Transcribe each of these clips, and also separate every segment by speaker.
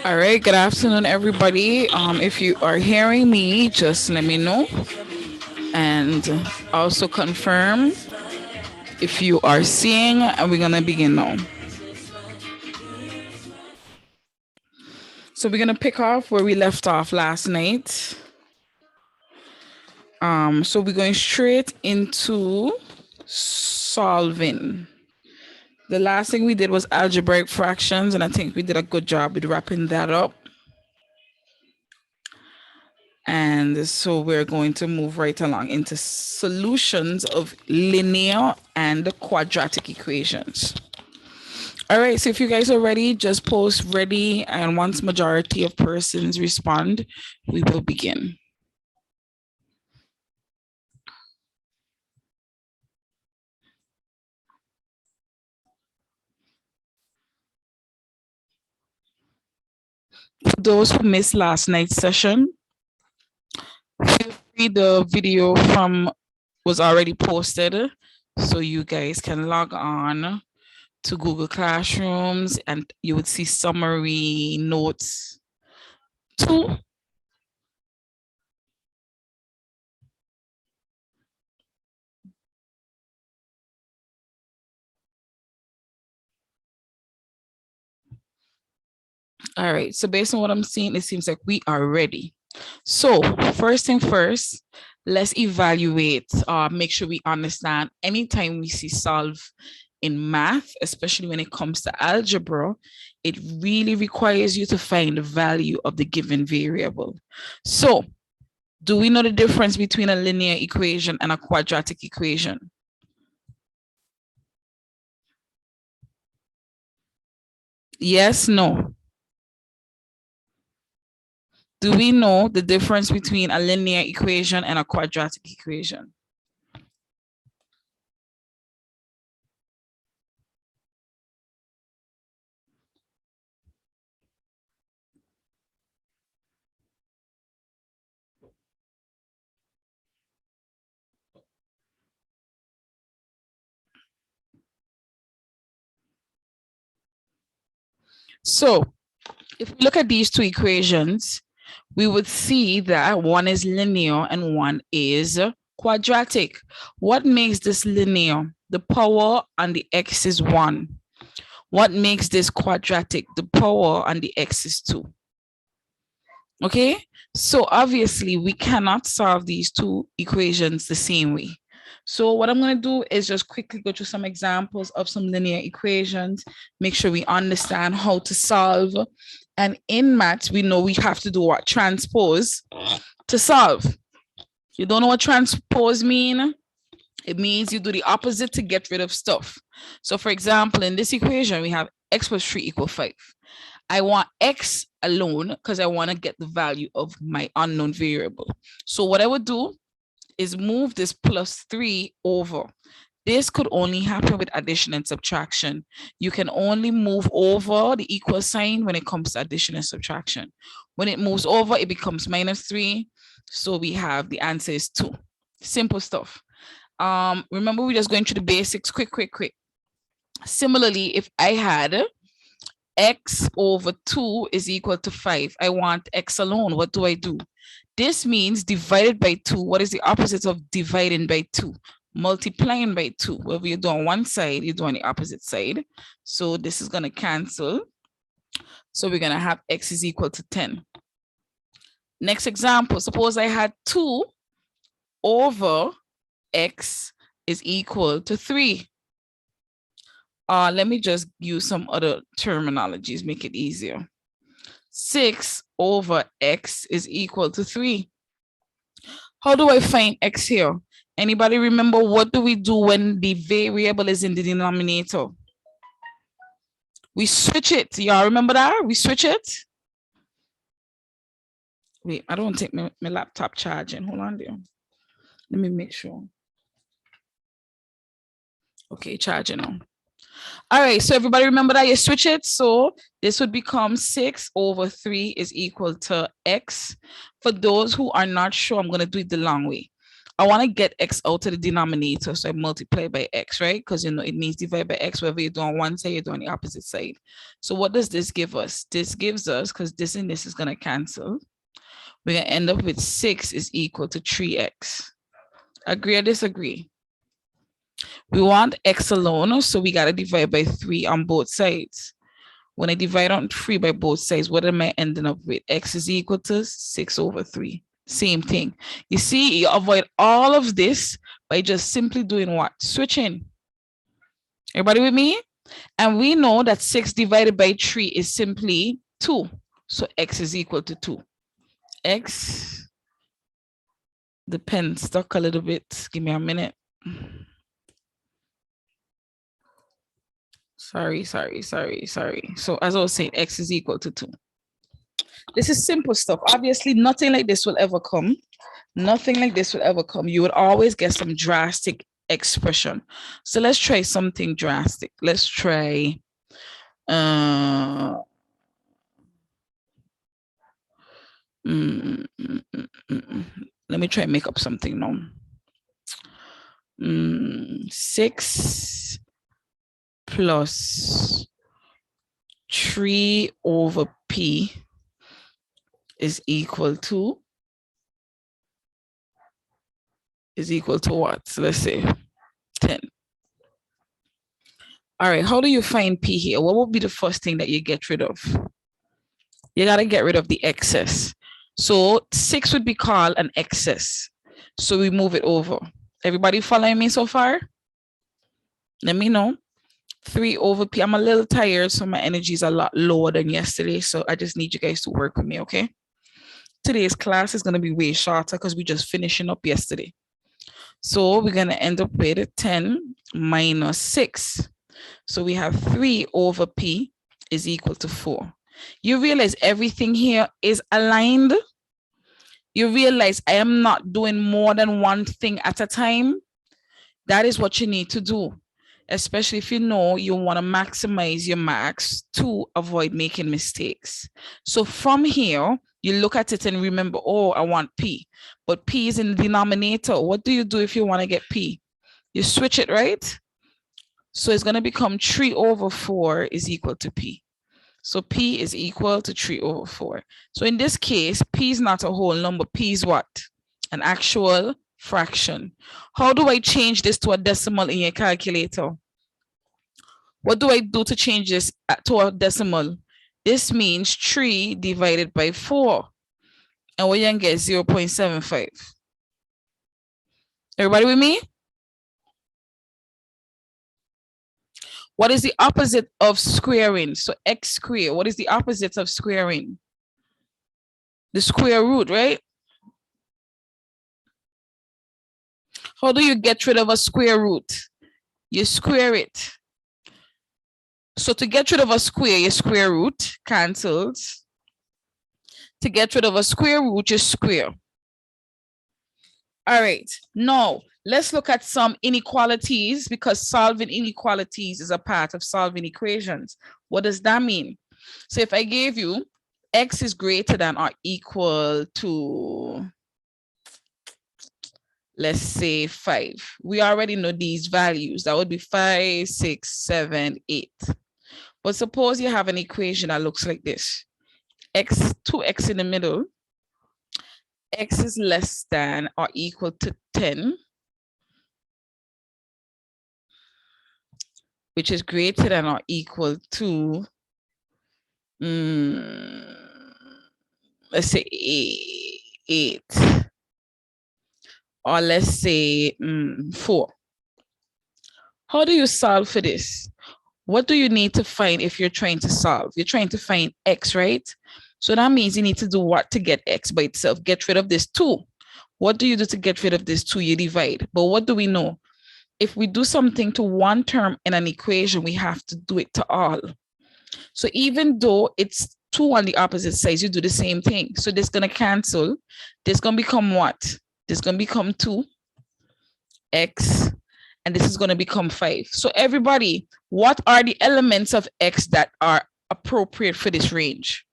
Speaker 1: All right, good afternoon, everybody. If you are hearing me, just let me know and also confirm if you are seeing, and we're gonna begin now. So we're gonna pick off where we left off last night. So we're going straight into solving. The last thing we did was algebraic fractions, and I think we did a good job with wrapping that up. And so we're going to move right along into solutions of linear and quadratic equations. All right, so if you guys are ready, just post ready, and once majority of persons respond, we will begin. For those who missed last night's session, feel free, the video from was already posted, so you guys can log on to Google Classrooms and you would see summary notes too. All right, so based on what I'm seeing, it seems like we are ready. So first thing first, let's evaluate, make sure we understand anytime we see solve in math, especially when it comes to algebra, it really requires you to find the value of the given variable. So, do we know the difference between a linear equation and a quadratic equation? Yes, no. Do we know the difference between a linear equation and a quadratic equation? So, if we look at these two equations, we would see that one is linear and one is quadratic. What makes this linear? The power on the x is 1. What makes this quadratic? The power on the x is 2. Okay, so obviously we cannot solve these two equations the same way. So what I'm going to do is just quickly go through some examples of some linear equations, make sure we understand how to solve. And in maths, we know we have to do what? Transpose to solve. You don't know what transpose mean? It means you do the opposite to get rid of stuff. So for example, in this equation, we have x plus 3 equals 5. I want x alone because I want to get the value of my unknown variable. So what I would do is move this plus 3 over. This could only happen with addition and subtraction. You can only move over the equal sign when it comes to addition and subtraction. When it moves over, it becomes minus 3. So we have the answer is 2. Simple stuff. Remember, we're just going through the basics. Quick. Similarly, if I had x over 2 is equal to 5, I want x alone. What do I do? This means divided by 2. What is the opposite of dividing by 2? Multiplying by 2. Whether you do on one side, you do on the opposite side. So this is going to cancel. So we're going to have x is equal to 10. Next example, suppose I had 2 over x is equal to 3. Let me just use some other terminologies, make it easier. 6 over x is equal to 3. How do I find x here? Anybody remember what do we do when the variable is in the denominator? We switch it. Y'all remember that? We switch it. Wait, I don't take my laptop charging. Hold on there. Let me make sure. Okay, charging on. All right, so everybody remember that you switch it. So this would become 6 over 3 is equal to x. For those who are not sure, I'm going to do it the long way. I want to get x out of the denominator, so I multiply by x, right? Because you know it means divide by x, whether you do on one side, you do on the opposite side. So what does this give us? This gives us, because this and this is going to cancel, we're going to end up with 6 is equal to 3x. Agree or disagree? We want x alone, so we got to divide by 3 on both sides. When I divide on 3 by both sides, what am I ending up with? X is equal to 6 over 3. Same thing. You see, you avoid all of this by just simply doing what? Switching. Everybody with me? And we know that 6 divided by 3 is simply 2. So x is equal to 2. X, the pen stuck a little bit. Give me a minute. Sorry. So as I was saying, x is equal to 2. This is simple stuff. Obviously, nothing like this will ever come. Nothing like this will ever come. You would always get some drastic expression. So let's try something drastic. Let's try let me try and make up something now. 6 plus 3 over p is equal to what? So let's say 10. All right, how do you find p here? What would be the first thing that you get rid of? You got to get rid of the excess. So 6 would be called an excess. So we move it over. Everybody following me so far? Let me know. 3 over P. I'm a little tired, so my energy is a lot lower than yesterday. So I just need you guys to work with me, okay? Today's class is going to be way shorter because we're just finishing up yesterday. So we're going to end up with 10 minus 6. So we have 3 over P is equal to 4. You realize everything here is aligned? You realize I am not doing more than one thing at a time? That is what you need to do, especially if you know you want to maximize your marks to avoid making mistakes. So from here, you look at it and remember, oh, I want P, but P is in the denominator. What do you do if you want to get P? You switch it, right? So it's going to become 3 over 4 is equal to P. So P is equal to 3 over 4. So in this case, P is not a whole number. P is what? An actual fraction. How do I change this to a decimal in your calculator? What do I do to change this to a decimal? This means 3 divided by 4. And we're going to get 0.75. Everybody with me? What is the opposite of squaring? So x squared. What is the opposite of squaring? The square root, right? How do you get rid of a square root? You square it. So to get rid of a square, your square root cancels. To get rid of a square root, you square. All right, now let's look at some inequalities, because solving inequalities is a part of solving equations. What does that mean? So if I gave you x is greater than or equal to, let's say 5. We already know these values. That would be 5, 6, 7, 8. But suppose you have an equation that looks like this. 2x in the middle. X is less than or equal to 10, which is greater than or equal to, let's say 8, or let's say 4. How do you solve for this? What do you need to find if you're trying to solve? You're trying to find x, right? So that means you need to do what to get x by itself? Get rid of this 2. What do you do to get rid of this 2? You divide. But what do we know? If we do something to one term in an equation, we have to do it to all. So even though it's 2 on the opposite sides, you do the same thing. So this is going to cancel. This is going to become what? This is going to become 2x, and this is going to become 5. So everybody, what are the elements of x that are appropriate for this range?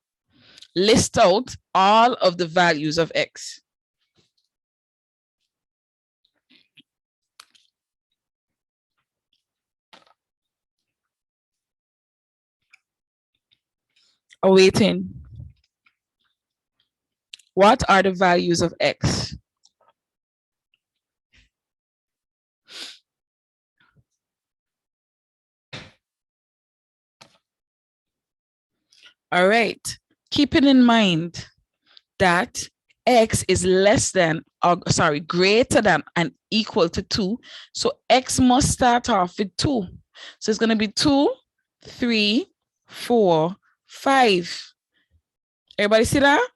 Speaker 1: List out all of the values of x. Awaiting. What are the values of x? All right. Keeping in mind that x is less than, or sorry, greater than and equal to 2. So x must start off with 2. So it's going to be 2, 3, 4, 5. Everybody see that?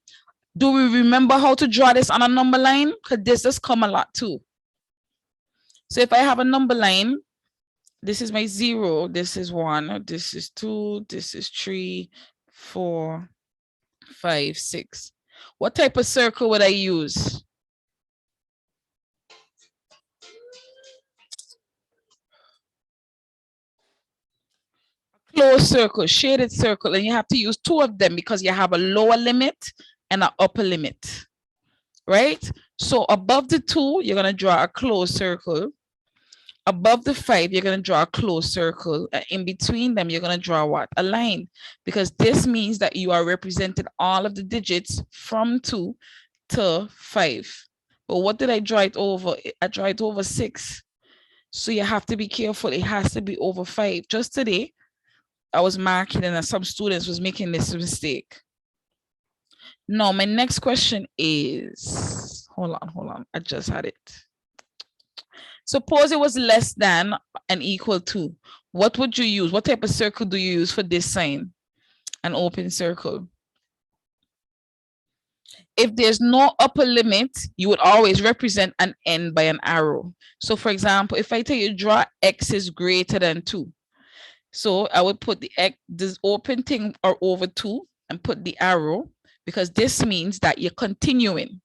Speaker 1: Do we remember how to draw this on a number line? Because this does come a lot too. So if I have a number line, this is my 0, this is 1, this is 2, this is 3, 4, 5, 6. What type of circle would I use? Closed circle, shaded circle, and you have to use 2 of them because you have a lower limit and an upper limit, right? So above the 2, you're going to draw a closed circle. Above the 5, you're going to draw a closed circle. In between them, you're going to draw what? A line, because this means that you are representing all of the digits from 2 to 5. But what did I draw it over? I draw it over 6. So you have to be careful. It has to be over 5. Just today, I was marking and some students was making this mistake. Now, my next question is, hold on. I just had it. Suppose it was less than and equal to. what would you use? What type of circle do you use for this sign? An open circle. If there's no upper limit, you would always represent an end by an arrow. So for example, if I tell you draw x is greater than 2, so I would put the x, this open thing or over 2 and put the arrow, because this means that you're continuing,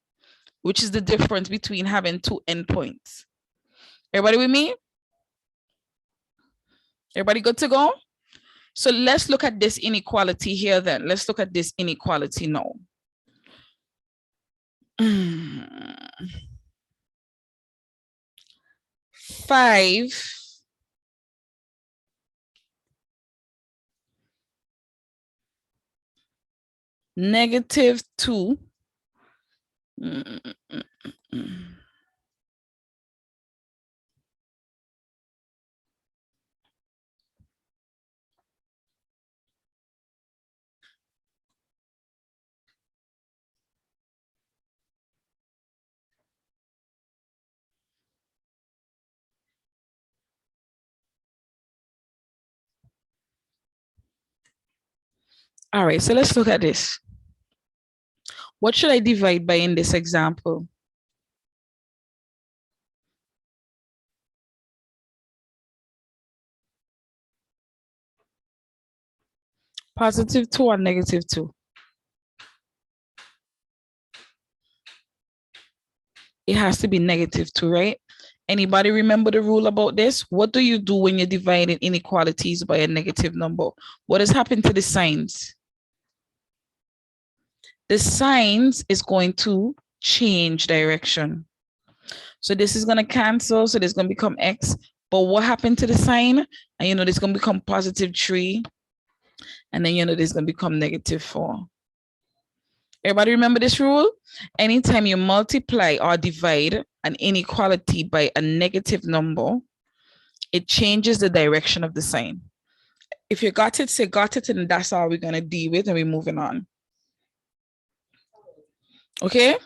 Speaker 1: which is the difference between having 2 endpoints. Everybody with me? Everybody good to go? So let's look at this inequality here then. Let's look at this inequality now. 5 negative 2 All right, so let's look at this. What should I divide by in this example? Positive 2 or negative 2? It has to be negative 2, right? Anybody remember the rule about this? What do you do when you're dividing inequalities by a negative number? What has happened to the signs? The signs is going to change direction. So this is going to cancel. So this is going to become X. But what happened to the sign? And you know, this is going to become positive 3. And then, you know, this is going to become negative 4. Everybody remember this rule? Anytime you multiply or divide an inequality by a negative number, it changes the direction of the sign. If you got it, say got it, and that's all we're going to deal with, and we're moving on. Okay?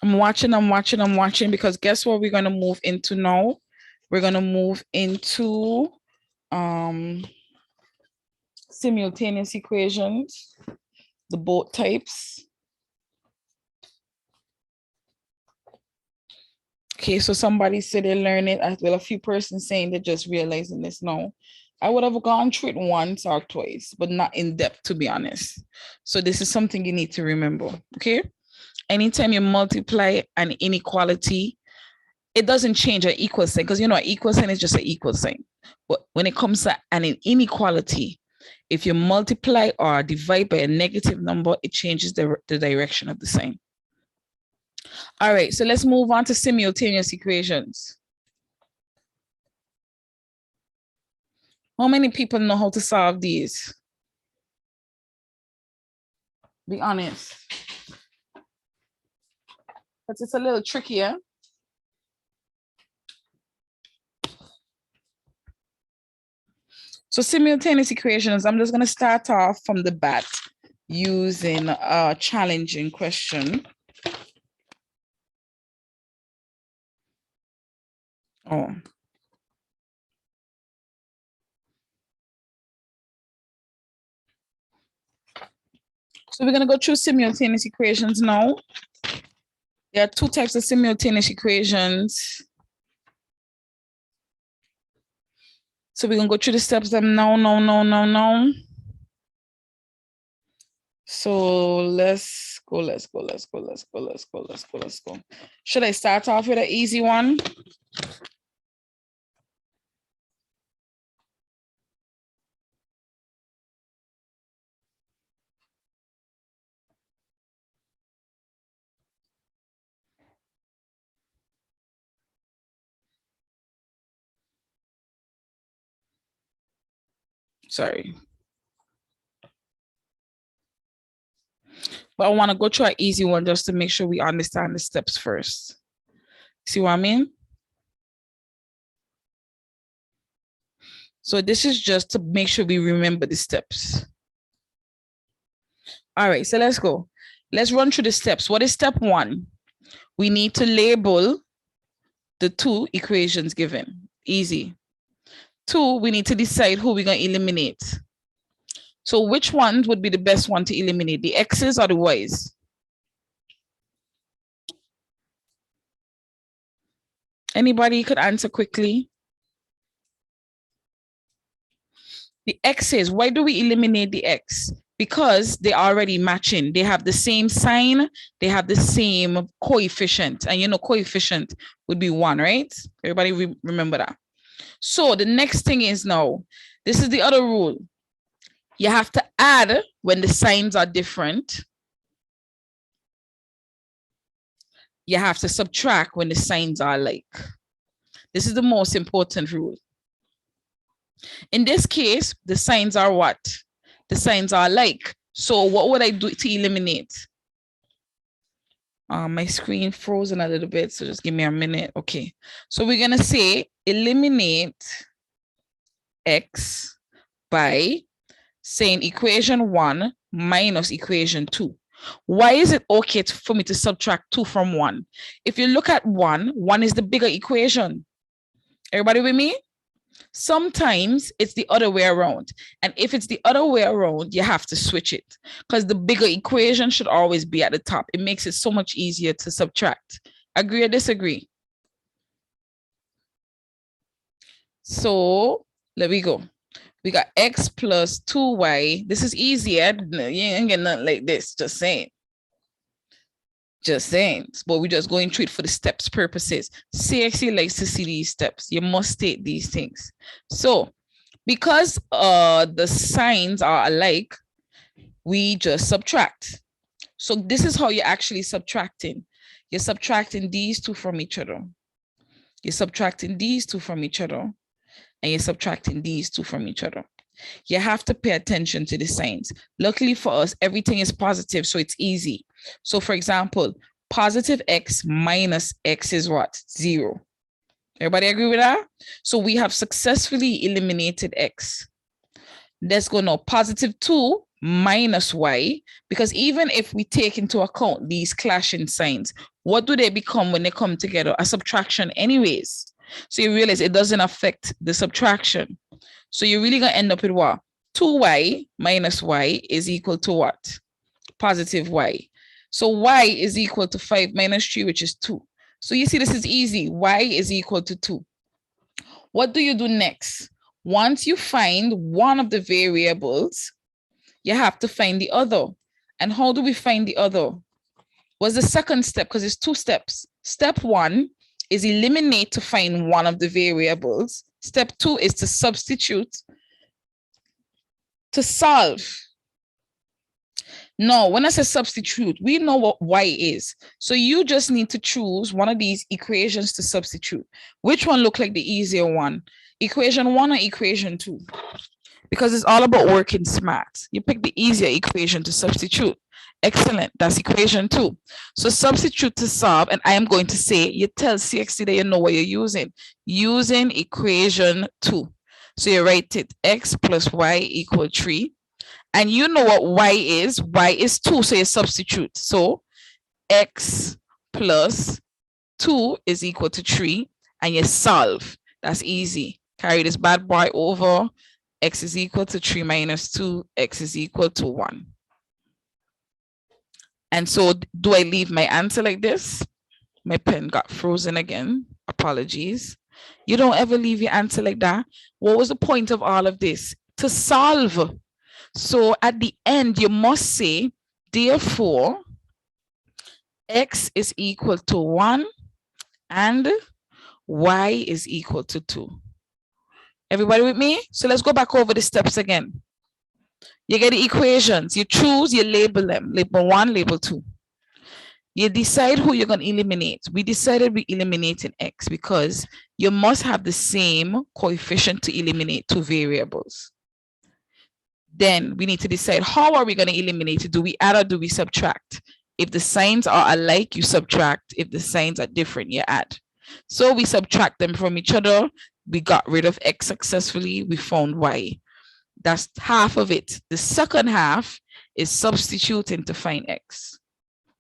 Speaker 1: I'm watching, because guess what we're going to move into now? We're going to move into simultaneous equations, the both types. Okay, so somebody said they learned it. Well, a few persons saying they're just realizing this now. I would have gone through it once or twice, but not in depth, to be honest. So this is something you need to remember, okay? Anytime you multiply an inequality, it doesn't change an equal sign, because you know, an equal sign is just an equal sign. But when it comes to an inequality, if you multiply or divide by a negative number, it changes the direction of the sign. All right, so let's move on to simultaneous equations. How many people know how to solve these? Be honest. But it's a little trickier. So simultaneous equations, I'm just going to start off from the bat using a challenging question. Oh. So we're going to go through simultaneous equations now. There are 2 types of simultaneous equations. So we're going to go through the steps of no. So let's go. Should I start off with an easy one? Sorry. But I want to go through an easy one just to make sure we understand the steps first. See what I mean? So this is just to make sure we remember the steps. All right, so let's go. Let's run through the steps. What is step 1? We need to label the two equations given. Easy. 2, we need to decide who we're going to eliminate. So which one would be the best one to eliminate, the x's or the y's? Anybody could answer quickly? The x's, why do we eliminate the x? Because they're already matching. They have the same sign, they have the same coefficient. And you know, coefficient would be 1, right? Everybody remember that. So the next thing is now, this is the other rule. You have to add when the signs are different. You have to subtract when the signs are alike. This is the most important rule. In this case, the signs are what? The signs are alike. So what would I do to eliminate? My screen frozen a little bit, so just give me a minute. Okay, so we're gonna say eliminate x by saying equation 1 minus equation 2. Why is it okay for me to subtract 2 from 1? If you look at 1, 1 is the bigger equation. Everybody with me? Sometimes it's the other way around. And if it's the other way around, you have to switch it because the bigger equation should always be at the top. It makes it so much easier to subtract. Agree or disagree? So let me go. We got x plus 2y. This is easier. You ain't getting nothing like this. Just saying. Just saying. But we're just going through it for the steps purposes. CXC likes to see these steps. You must state these things. So because the signs are alike, we just subtract. So this is how you're actually subtracting. You're subtracting these two from each other. You're subtracting these two from each other. And you're subtracting these two from each other. You have to pay attention to the signs. Luckily for us, everything is positive, so it's easy. So for example, positive x minus x is what? 0. Everybody agree with that? So we have successfully eliminated x. Let's go now. Positive 2 minus y, because even if we take into account these clashing signs, what do they become when they come together? A subtraction anyways. So you realize it doesn't affect the subtraction. So you're really going to end up with what? 2y minus y is equal to what? Positive y. So y is equal to 5 minus 3, which is 2. So you see, this is easy. Y is equal to 2. What do you do next? Once you find one of the variables, you have to find the other. And how do we find the other? What's the second step? Because it's 2 steps. Step 1 is eliminate to find one of the variables. Step 2 is to substitute to solve. No, when I say substitute, we know what y is. So you just need to choose one of these equations to substitute. Which one look like the easier one? Equation 1 or equation 2? Because it's all about working smart. You pick the easier equation to substitute. Excellent, that's equation 2. So substitute to solve, and I am going to say, you tell CXC that you know what you're using. Using equation 2. So you write it, x plus y equal 3. And you know what y is. Y is 2, so you substitute. So x plus 2 is equal to 3, and you solve. That's easy. Carry this bad boy over. X is equal to 3 minus 2. X is equal to 1. And so do I leave my answer like this? My pen got frozen again. Apologies. You don't ever leave your answer like that. What was the point of all of this? To solve. So at the end, you must say, therefore, x is equal to 1 and y is equal to 2. Everybody with me? So let's go back over the steps again. You get the equations, you choose, you label them. Label 1, label 2. You decide who you're going to eliminate. We decided we eliminated x because you must have the same coefficient to eliminate 2 variables. Then we need to decide how are we going to eliminate it? Do we add or do we subtract? If the signs are alike, you subtract. If the signs are different, you add. So we subtract them from each other. We got rid of x successfully. We found y. That's half of it. The second half is substituting to find x.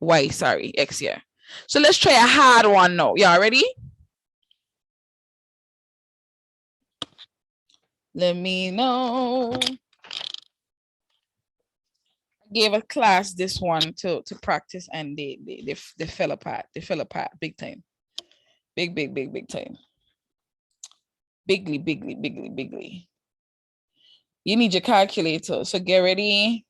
Speaker 1: Y, sorry, x here. So let's try a hard one now. Y'all ready? Let me know. Gave a class this one to practice, and they fell apart. They fell apart big time. Big time. Bigly. You need your calculator. So get ready.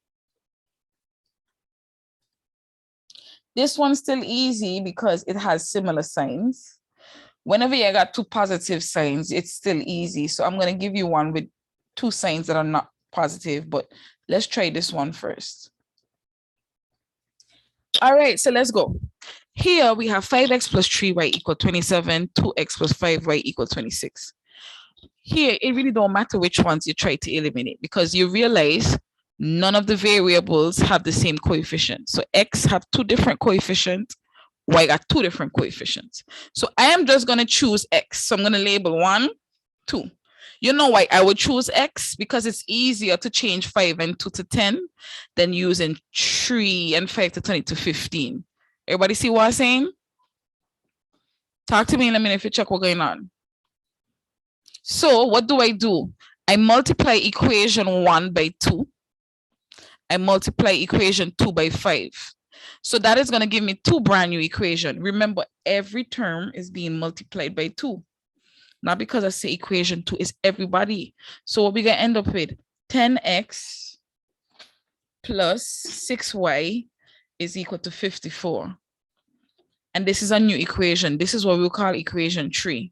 Speaker 1: This one's still easy because it has similar signs. Whenever you got two positive signs, it's still easy. So I'm going to give you one with two signs that are not positive, but let's try this one first. All right, so let's go. Here we have 5x plus 3y equal 27, 2x plus 5y equal 26. Here, it really don't matter which ones you try to eliminate because you realize none of the variables have the same coefficient. So x have two different coefficients, y got two different coefficients. So I am just going to choose x. So I'm going to label 1, 2. You know why I would choose x? Because it's easier to change 5 and 2 to 10 than using 3 and 5 to turn it to 15. Everybody see what I'm saying? Talk to me in a minute if you check what's going on. So what do? I multiply equation 1 by 2. I multiply equation 2 by 5. So that is going to give me two brand new equations. Remember, every term is being multiplied by 2. Not because I say equation 2 is everybody. So what we're going to end up with 10x plus 6y is equal to 54. And this is a new equation. This is what we'll call equation 3.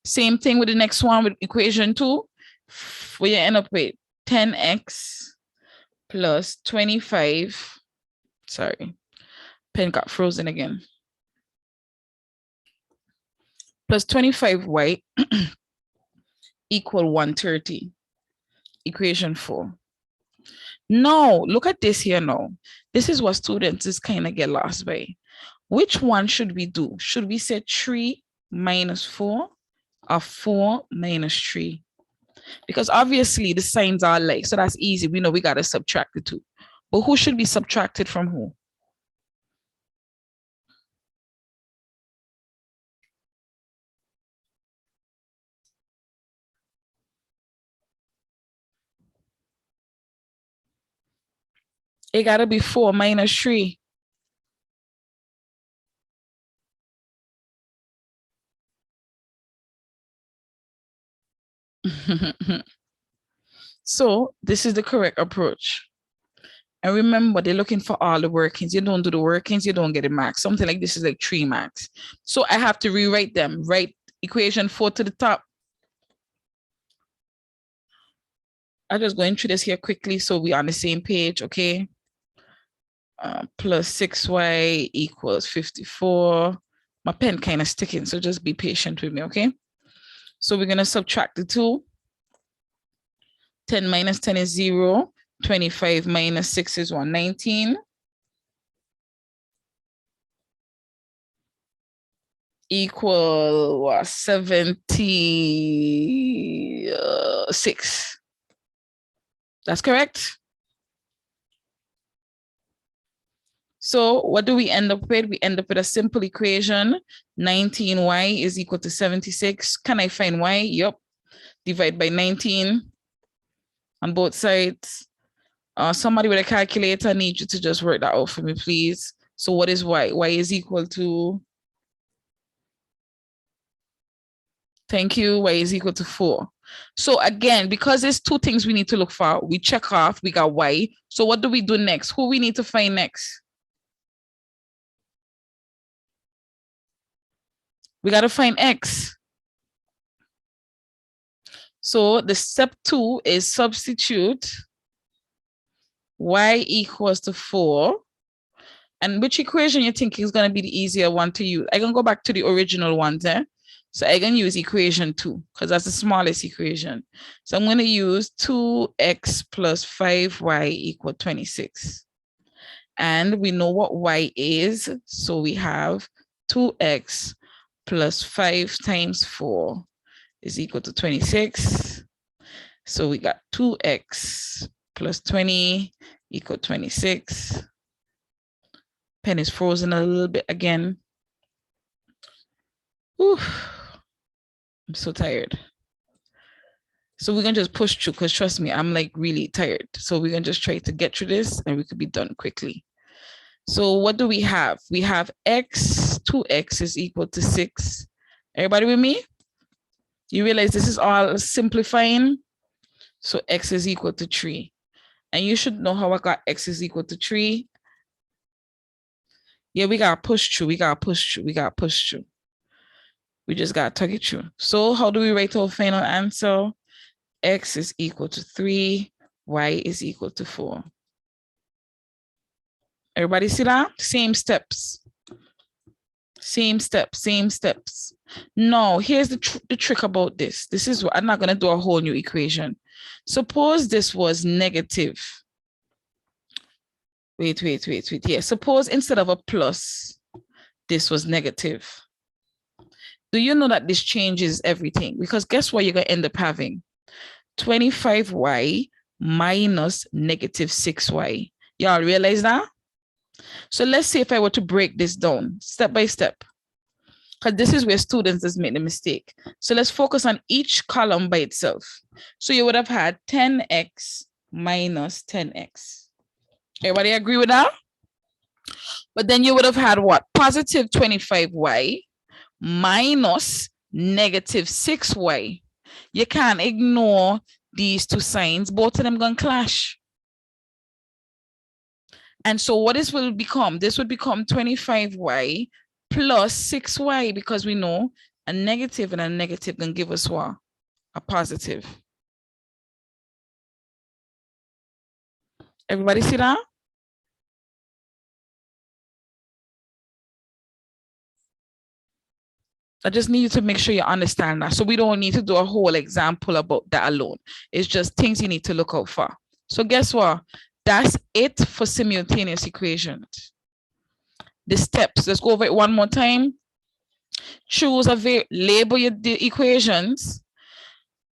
Speaker 1: Same thing with the next one with equation 2. We end up with 10x plus 25. Sorry, pen got frozen again. Plus 25y equal 130. Equation 4. No, look at this here now. This is what students is kind of get lost by. Which one should we do? Should we say 3 minus 4 or 4 minus 3? Because obviously the signs are like, so that's easy. We know we got to subtract the 2. But who should be subtracted from who? It got to be 4 minus 3. So this is the correct approach. And remember, they're looking for all the workings. You don't do the workings, you don't get a max. Something like this is like 3 max. So I have to rewrite them. Write equation 4 to the top. I'm just going through this here quickly so we're on the same page, okay? Plus 6y equals 54. My pen kind of sticking, so just be patient with me, okay? So we're going to subtract the 2. 10 minus 10 is 0. 25 minus 6 is 119. Equal what? 76. That's correct. So what do we end up with? We end up with a simple equation. 19y is equal to 76. Can I find y? Yep. Divide by 19 on both sides. Somebody with a calculator, I need you to just work that out for me, please. So what is y? Y is equal to, thank you, y is equal to 4. So again, because there's two things we need to look for, we check off, we got y. So what do we do next? Who we need to find next? We got to find x. So the step 2 is substitute y equals to 4. And which equation you think is going to be the easier one to use? I can go back to the original ones. So I can use equation 2 because that's the smallest equation. So I'm going to use 2x plus 5y equal 26. And we know what y is. So we have 2x plus 5 times 4 is equal to 26. So we got 2x plus 20 equal 26. Pen is frozen a little bit again. Whew. I'm so tired. So we're gonna just push through because trust me, I'm like really tired. So we're gonna just try to get through this and we could be done quickly. So what do we have? We have x, 2x is equal to 6. Everybody with me? You realize this is all simplifying? So x is equal to 3. And you should know how I got x is equal to 3. Yeah, we got to push through. We got to push through. We got to push through. We just got to tug it through. So how do we write our final answer? X is equal to 3. Y is equal to 4. Everybody see that? Same steps. Same steps, same steps. No, here's the trick about this. This is what I'm not going to do a whole new equation. Suppose this was negative. Wait. Yeah, suppose instead of a plus, this was negative. Do you know that this changes everything? Because guess what you're going to end up having? 25y minus negative 6y. Y'all realize that? So let's say if I were to break this down step by step, because this is where students just make the mistake. So let's focus on each column by itself. So you would have had 10x minus 10x. Everybody agree with that? But then you would have had what? Positive 25y minus negative 6y. You can't ignore these two signs. Both of them going to clash. And so what this will become? This would become 25y plus 6y, because we know a negative and a negative can give us what? A positive. Everybody see that? I just need you to make sure you understand that. So we don't need to do a whole example about that alone. It's just things you need to look out for. So guess what? That's it for simultaneous equations. The steps, let's go over it one more time. Choose label the equations,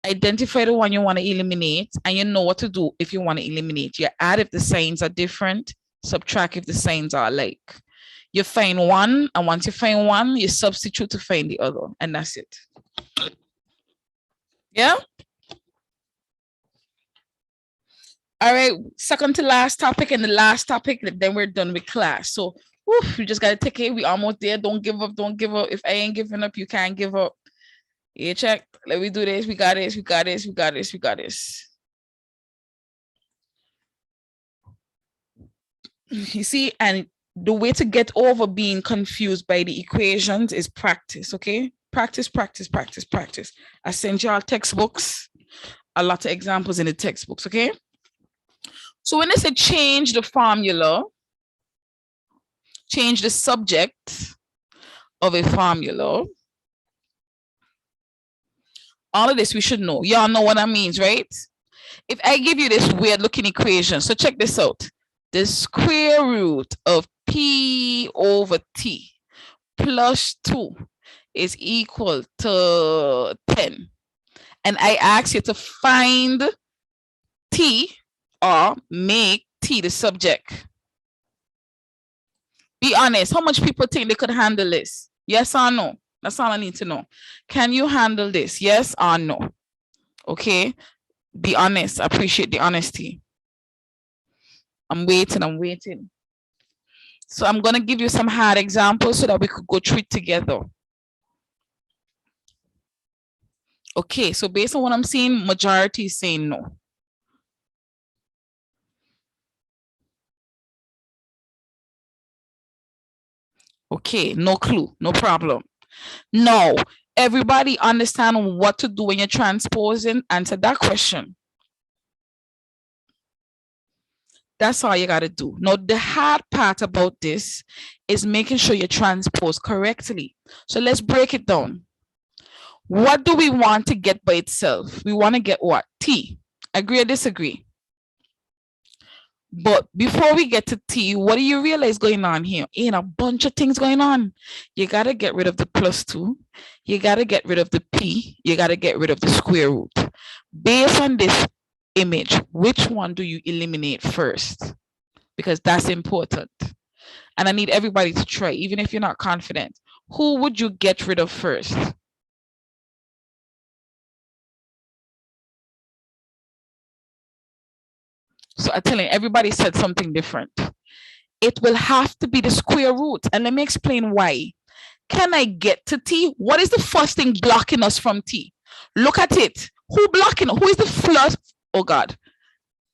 Speaker 1: identify the one you want to eliminate, and you know what to do if you want to eliminate. You add if the signs are different, subtract if the signs are alike. You find one, and once you find one, you substitute to find the other, and that's it. Yeah? All right, second to last topic, and the last topic, then we're done with class. So you just got to take it. We almost there. Don't give up. Don't give up. If I ain't giving up, you can't give up. Yeah, check. Let me do this. We got this. We got this. We got this. We got this. You see, and the way to get over being confused by the equations is practice, okay? Practice, practice, practice, practice. I sent you all textbooks, a lot of examples in the textbooks, okay? So when they say change the formula, change the subject of a formula, all of this we should know. Y'all know what that means, right? If I give you this weird looking equation, so check this out. The square root of p over t plus 2 is equal to 10. And I ask you to find t or make t the subject. Be honest, how much people think they could handle this? Yes or no? That's all I need to know. Can you handle this? Yes or no? Okay, be honest. I appreciate the honesty. I'm waiting. So I'm going to give you some hard examples so that we could go through it together. Okay, so based on what I'm seeing, majority is saying no. Okay, no clue, no problem. No, everybody understand what to do when you're transposing? Answer that question. That's all you got to do. Now, the hard part about this is making sure you transpose correctly. So let's break it down. What do we want to get by itself? We want to get what? T. Agree or disagree? But before we get to T, what do you realize going on here? Ain't a bunch of things going on. You got to get rid of the plus 2. You got to get rid of the P. You got to get rid of the square root. Based on this image, which one do you eliminate first? Because that's important. And I need everybody to try, even if you're not confident. Who would you get rid of first? So I'm telling you, everybody said something different. It will have to be the square root. And let me explain why. Can I get to t? What is the first thing blocking us from t? Look at it. Who blocking? Who is the first? Oh God.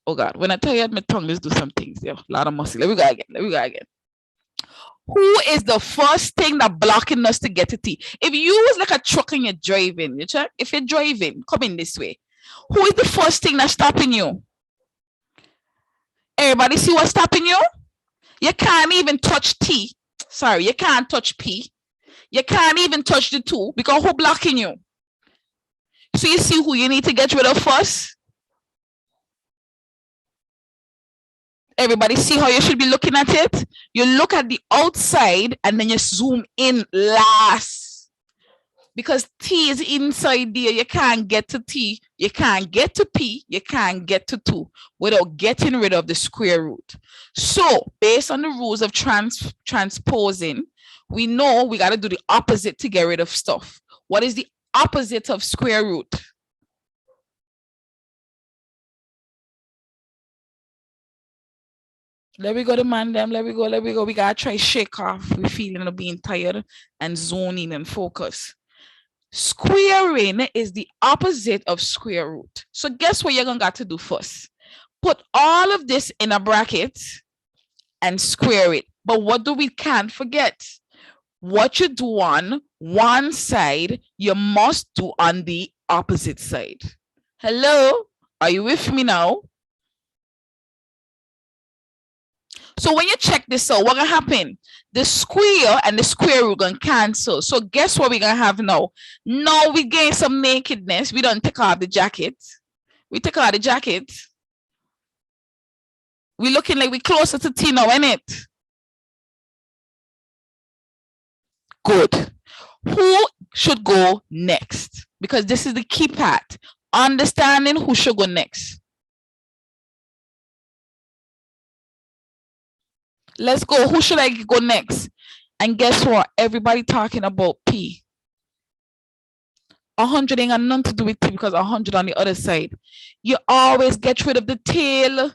Speaker 1: Oh God. When I tell you my tongue, let's do some things. There. A lot of muscle. Let me go again. Let me go again. Who is the first thing that blocking us to get to t? If you was like a truck and you're driving, you check? If you're driving, coming this way, who is the first thing that's stopping you? Everybody see what's stopping you? You can't even touch T. Sorry, you can't touch P. You can't even touch the 2 because who blocking you? So you see who you need to get rid of first? Everybody see how you should be looking at it? You look at the outside and then you zoom in last. Because T is inside there. You can't get to T. You can't get to P. You can't get to 2 without getting rid of the square root. So based on the rules of transposing, we know we got to do the opposite to get rid of stuff. What is the opposite of square root? Let me go to man them. Let me go. We got to try shake off. We're feeling of being tired and zoning and focus. Squaring is the opposite of square root. So guess what you're going to got to do first? Put all of this in a bracket and square it. But what do we can't forget? What you do on one side, you must do on the opposite side. Hello? Are you with me now? So when you check this out, what's going to happen? The square and the square root going to cancel. So guess what we're going to have now? Now we gain some nakedness. We don't take off the jacket. We take off the jacket. We're looking like we're closer to T now, isn't it? Good. Who should go next? Because this is the key part. Understanding who should go next. Let's go. Who should I go next? And guess what? Everybody talking about P. 100 ain't got nothing to do with T because 100 on the other side. You always get rid of the tail.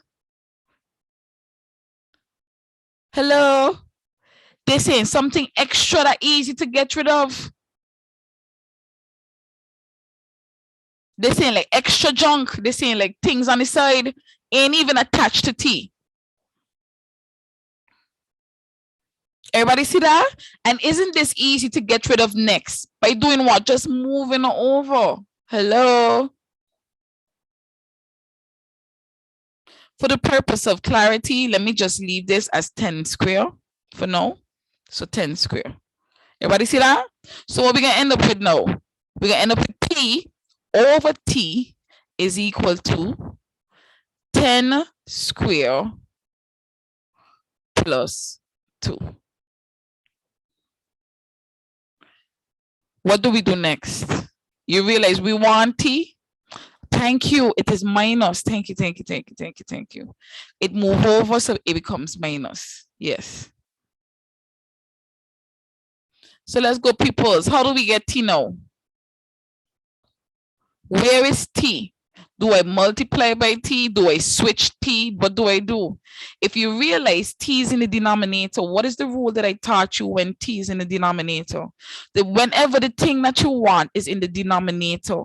Speaker 1: Hello? This ain't something extra that easy to get rid of. This ain't like extra junk. This ain't like things on the side. Ain't even attached to T. Everybody see that? And isn't this easy to get rid of next? By doing what? Just moving over. Hello? For the purpose of clarity, let me just leave this as 10 square for now. So 10 square. Everybody see that? So what we're going to end up with now? We're going to end up with P over T is equal to 10 square plus 2. What do we do next? You realize we want T? Thank you. It is minus. Thank you. It moves over, so it becomes minus. Yes. So let's go, peoples. How do we get T now? Where is T? Do I multiply by T? Do I switch T? What do I do? If you realize T is in the denominator, what is the rule that I taught you when T is in the denominator? That whenever the thing that you want is in the denominator,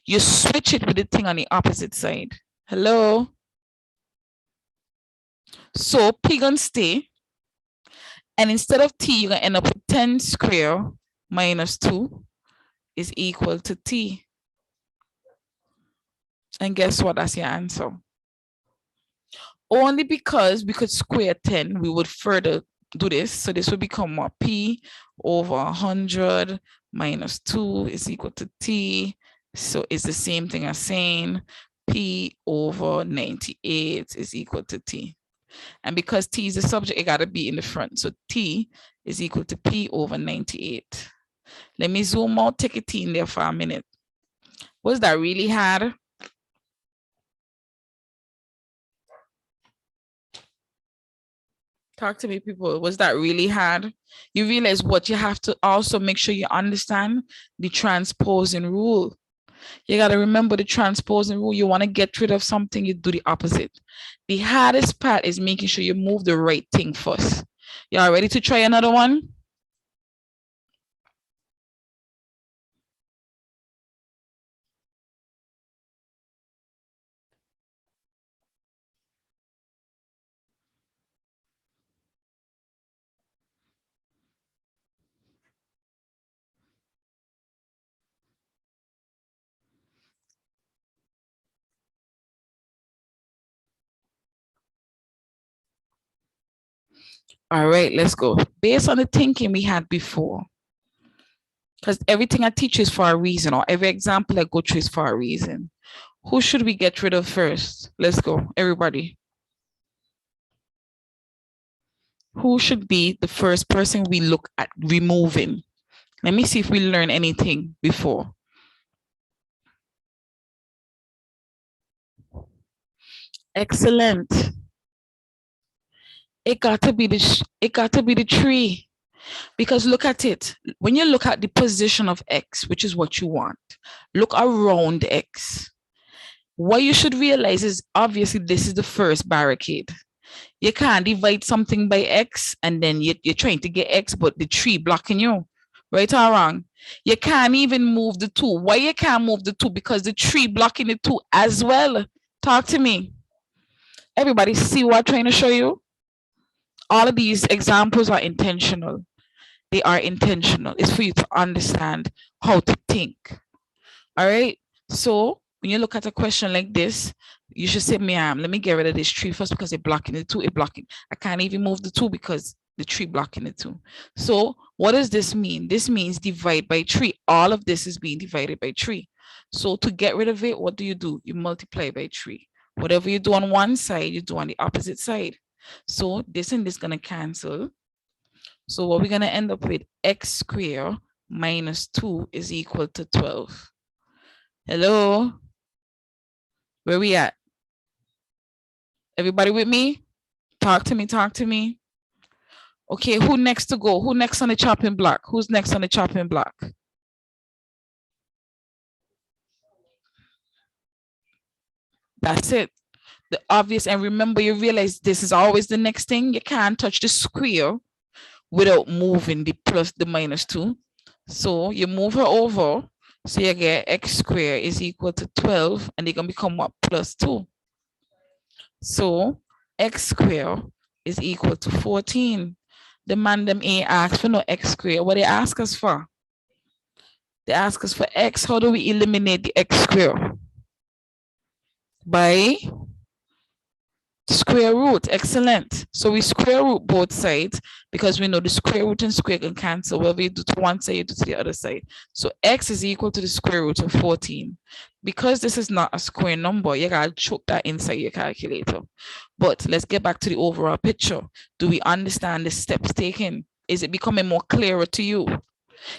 Speaker 1: you switch it with the thing on the opposite side. Hello? So P gonna stay. And instead of T, you're gonna end up with 10 square minus 2 is equal to T. And guess what? That's your answer. Only because we could square 10, we would further do this. So this would become what? P over 100 minus 2 is equal to T. So it's the same thing as saying P over 98 is equal to T. And because T is the subject, it got to be in the front. So T is equal to P over 98. Let me zoom out, take a T in there for a minute. Was that really hard? Talk to me, people. Was that really hard? You realize what you have to also make sure you understand the transposing rule. You got to remember the transposing rule. You want to get rid of something, you do the opposite. The hardest part is making sure you move the right thing first. Y'all ready to try another one? All right, let's go. Based on the thinking we had before, because everything I teach is for a reason, or every example I go through is for a reason. Who should we get rid of first? Let's go, everybody. Who should be the first person we look at removing? Let me see if we learn anything before. Excellent. It got to be the tree. Because look at it. When you look at the position of X, which is what you want, look around X. What you should realize is obviously this is the first barricade. You can't divide something by X and then you're trying to get X, but the tree blocking you. Right or wrong? You can't even move the two. Why you can't move the two? Because the tree blocking the two as well. Talk to me. Everybody see what I'm trying to show you? All of these examples are intentional. They are intentional. It's for you to understand how to think. All right. So when you look at a question like this, you should say, let me get rid of this tree first because it's blocking the two. It's blocking. I can't even move the two because the tree blocking the two. So what does this mean? This means divide by 3. All of this is being divided by 3. So to get rid of it, what do? You multiply by 3. Whatever you do on one side, you do on the opposite side. So this and this gonna cancel. So what we're gonna end up with, x squared minus 2 is equal to 12. Hello? Where we at? Everybody with me? Talk to me, talk to me. Okay, who next to go? Who next on the chopping block? Who's next on the chopping block? That's it. The obvious, and remember, you realize this is always the next thing. You can't touch the square without moving the plus, the minus 2. So you move her over. So you get x squared is equal to 12, and they're going to become what? Plus 2. So x squared is equal to 14. The man them ain't ask for no x squared. What they ask us for? They ask us for x. How do we eliminate the x squared? By square root. Excellent. So we square root both sides because we know the square root and square can cancel. Whatever you do to one side, you do to the other side. So x is equal to the square root of 14. Because this is not a square number, you gotta choke that inside your calculator. But let's get back to the overall picture. Do we understand the steps taken? Is it becoming more clearer to you?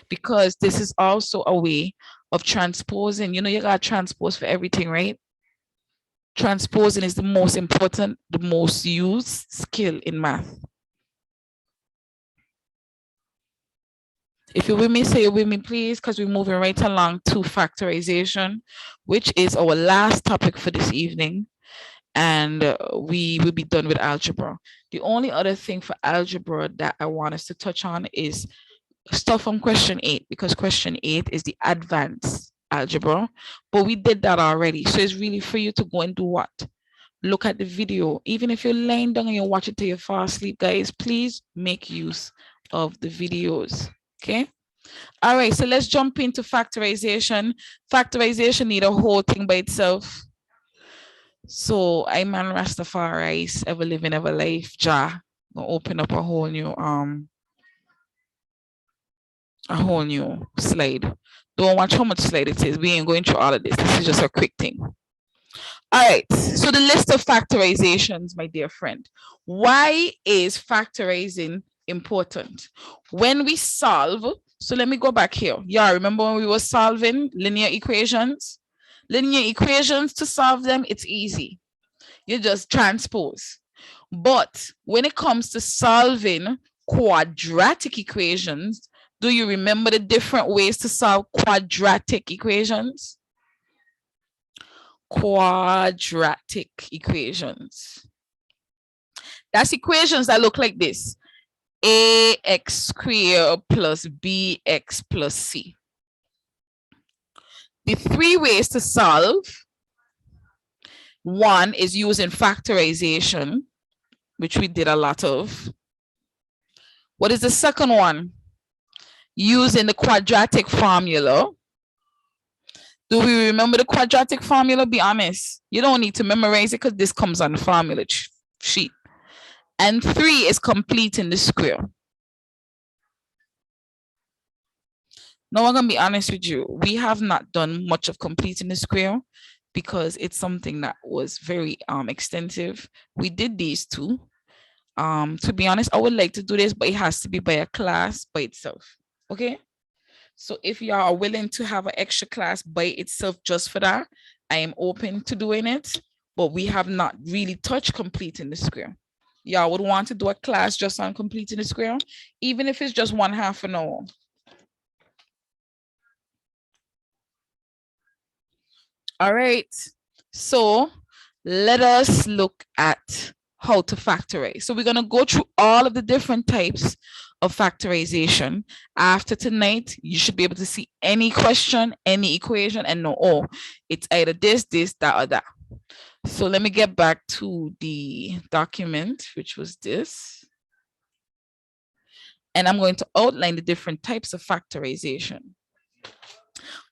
Speaker 1: Because this is also a way of transposing. You know, you gotta transpose for everything, right? Transposing is the most important, the most used skill in math. If you're with me, say you're with me, please, because we're moving right along to factorization, which is our last topic for this evening. And we will be done with algebra. The only other thing for algebra that I want us to touch on is stuff from question 8, because question 8 is the advanced algebra, but we did that already. So it's really for you to go and do what? Look at the video. Even if you're laying down and you watch it till you fall asleep, guys, please make use of the videos. Okay. All right. So let's jump into factorization. Factorization need a whole thing by itself. So I man Rastafari, ever living, ever life, Jah, gonna open up a whole new slide. Don't watch how much slide it is. We ain't going through all of this. This is just a quick thing. All right, so the list of factorizations, my dear friend. Why is factorizing important? When we solve, so let me go back here. Yeah, remember when we were solving linear equations? Linear equations, to solve them, it's easy. You just transpose. But when it comes to solving quadratic equations, do you remember the different ways to solve quadratic equations? quadratic equations. That's equations that look like this. Ax squared plus bx plus c. The three ways to solve. One is using factorization, which we did a lot of. What is the second one? Using the quadratic formula. Do we remember the quadratic formula? Be honest. You don't need to memorize it because this comes on the formula sheet. And three is completing the square. Now I'm going to be honest with you. We have not done much of completing the square because it's something that was very extensive. We did these two. To be honest, I would like to do this, but it has to be by a class by itself. Okay? So if you are willing to have an extra class by itself just for that, I am open to doing it, but we have not really touched completing the square. Y'all would want to do a class just on completing the square, even if it's just 1/2 an hour. All right, so let us look at how to factorize. So we're going to go through all of the different types of factorization. After tonight, you should be able to see any question, any equation, and know, oh, it's either this, that, or that. So let me get back to the document, which was this. And I'm going to outline the different types of factorization.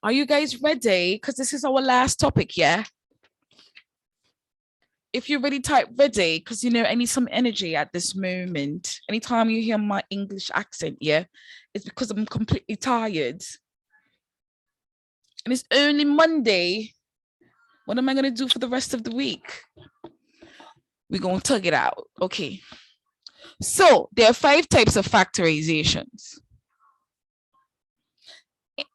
Speaker 1: Are you guys ready? Because this is our last topic, yeah? If you really type ready, because you know I need some energy at this moment. Anytime you hear my English accent, yeah, it's because I'm completely tired. And it's only Monday. What am I going to do for the rest of the week? We're going to tug it out. Okay. So there are 5 types of factorizations.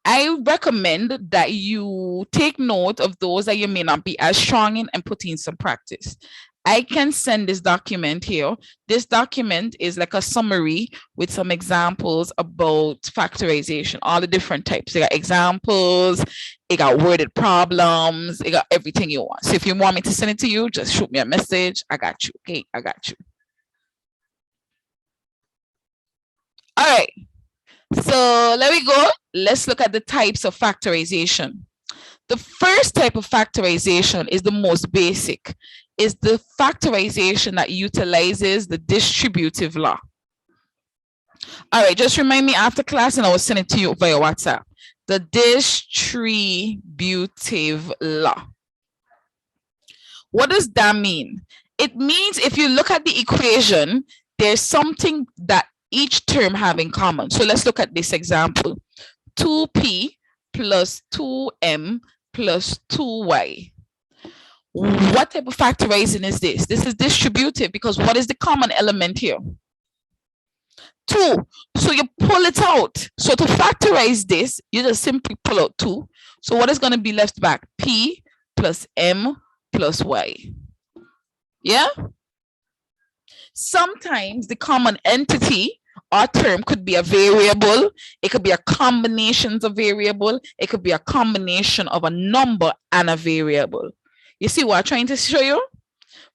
Speaker 1: I recommend that you take note of those that you may not be as strong in and put in some practice. I can send this document here. This document is like a summary with some examples about factorization, all the different types. It got examples, it got worded problems, it got everything you want. So if you want me to send it to you, just shoot me a message. I got you. Okay, I got you. All right. So let me go. Let's look at the types of factorization. The first type of factorization is the most basic. Is the factorization that utilizes the distributive law. All right, just remind me after class and I will send it to you via WhatsApp. The distributive law. What does that mean? It means if you look at the equation, there's something that each term have in common. So let's look at this example. 2p plus 2m plus 2y. What type of factorizing is this? This is distributive because what is the common element here? 2. So you pull it out. So to factorize this, you just simply pull out 2. So what is going to be left back? P plus m plus y. Yeah? Sometimes the common entity or term could be a variable. It could be a combination of variable. It could be a combination of a number and a variable. You see what I'm trying to show you?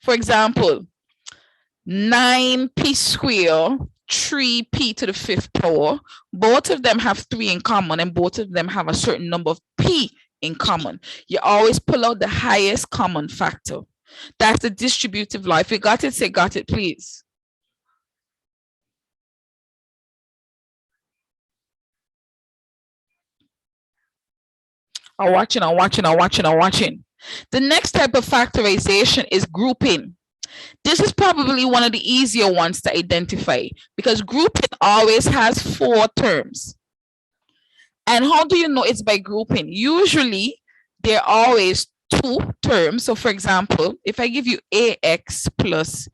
Speaker 1: For example, 9p squared, 3p to the 5th power. Both of them have 3 in common and both of them have a certain number of p in common. You always pull out the highest common factor. That's the distributive law. If you got it, say got it, please. I'm watching. The next type of factorization is grouping. This is probably one of the easier ones to identify because grouping always has 4 terms. And how do you know it's by grouping? Usually, there are always 2 terms. So for example, if I give you ax plus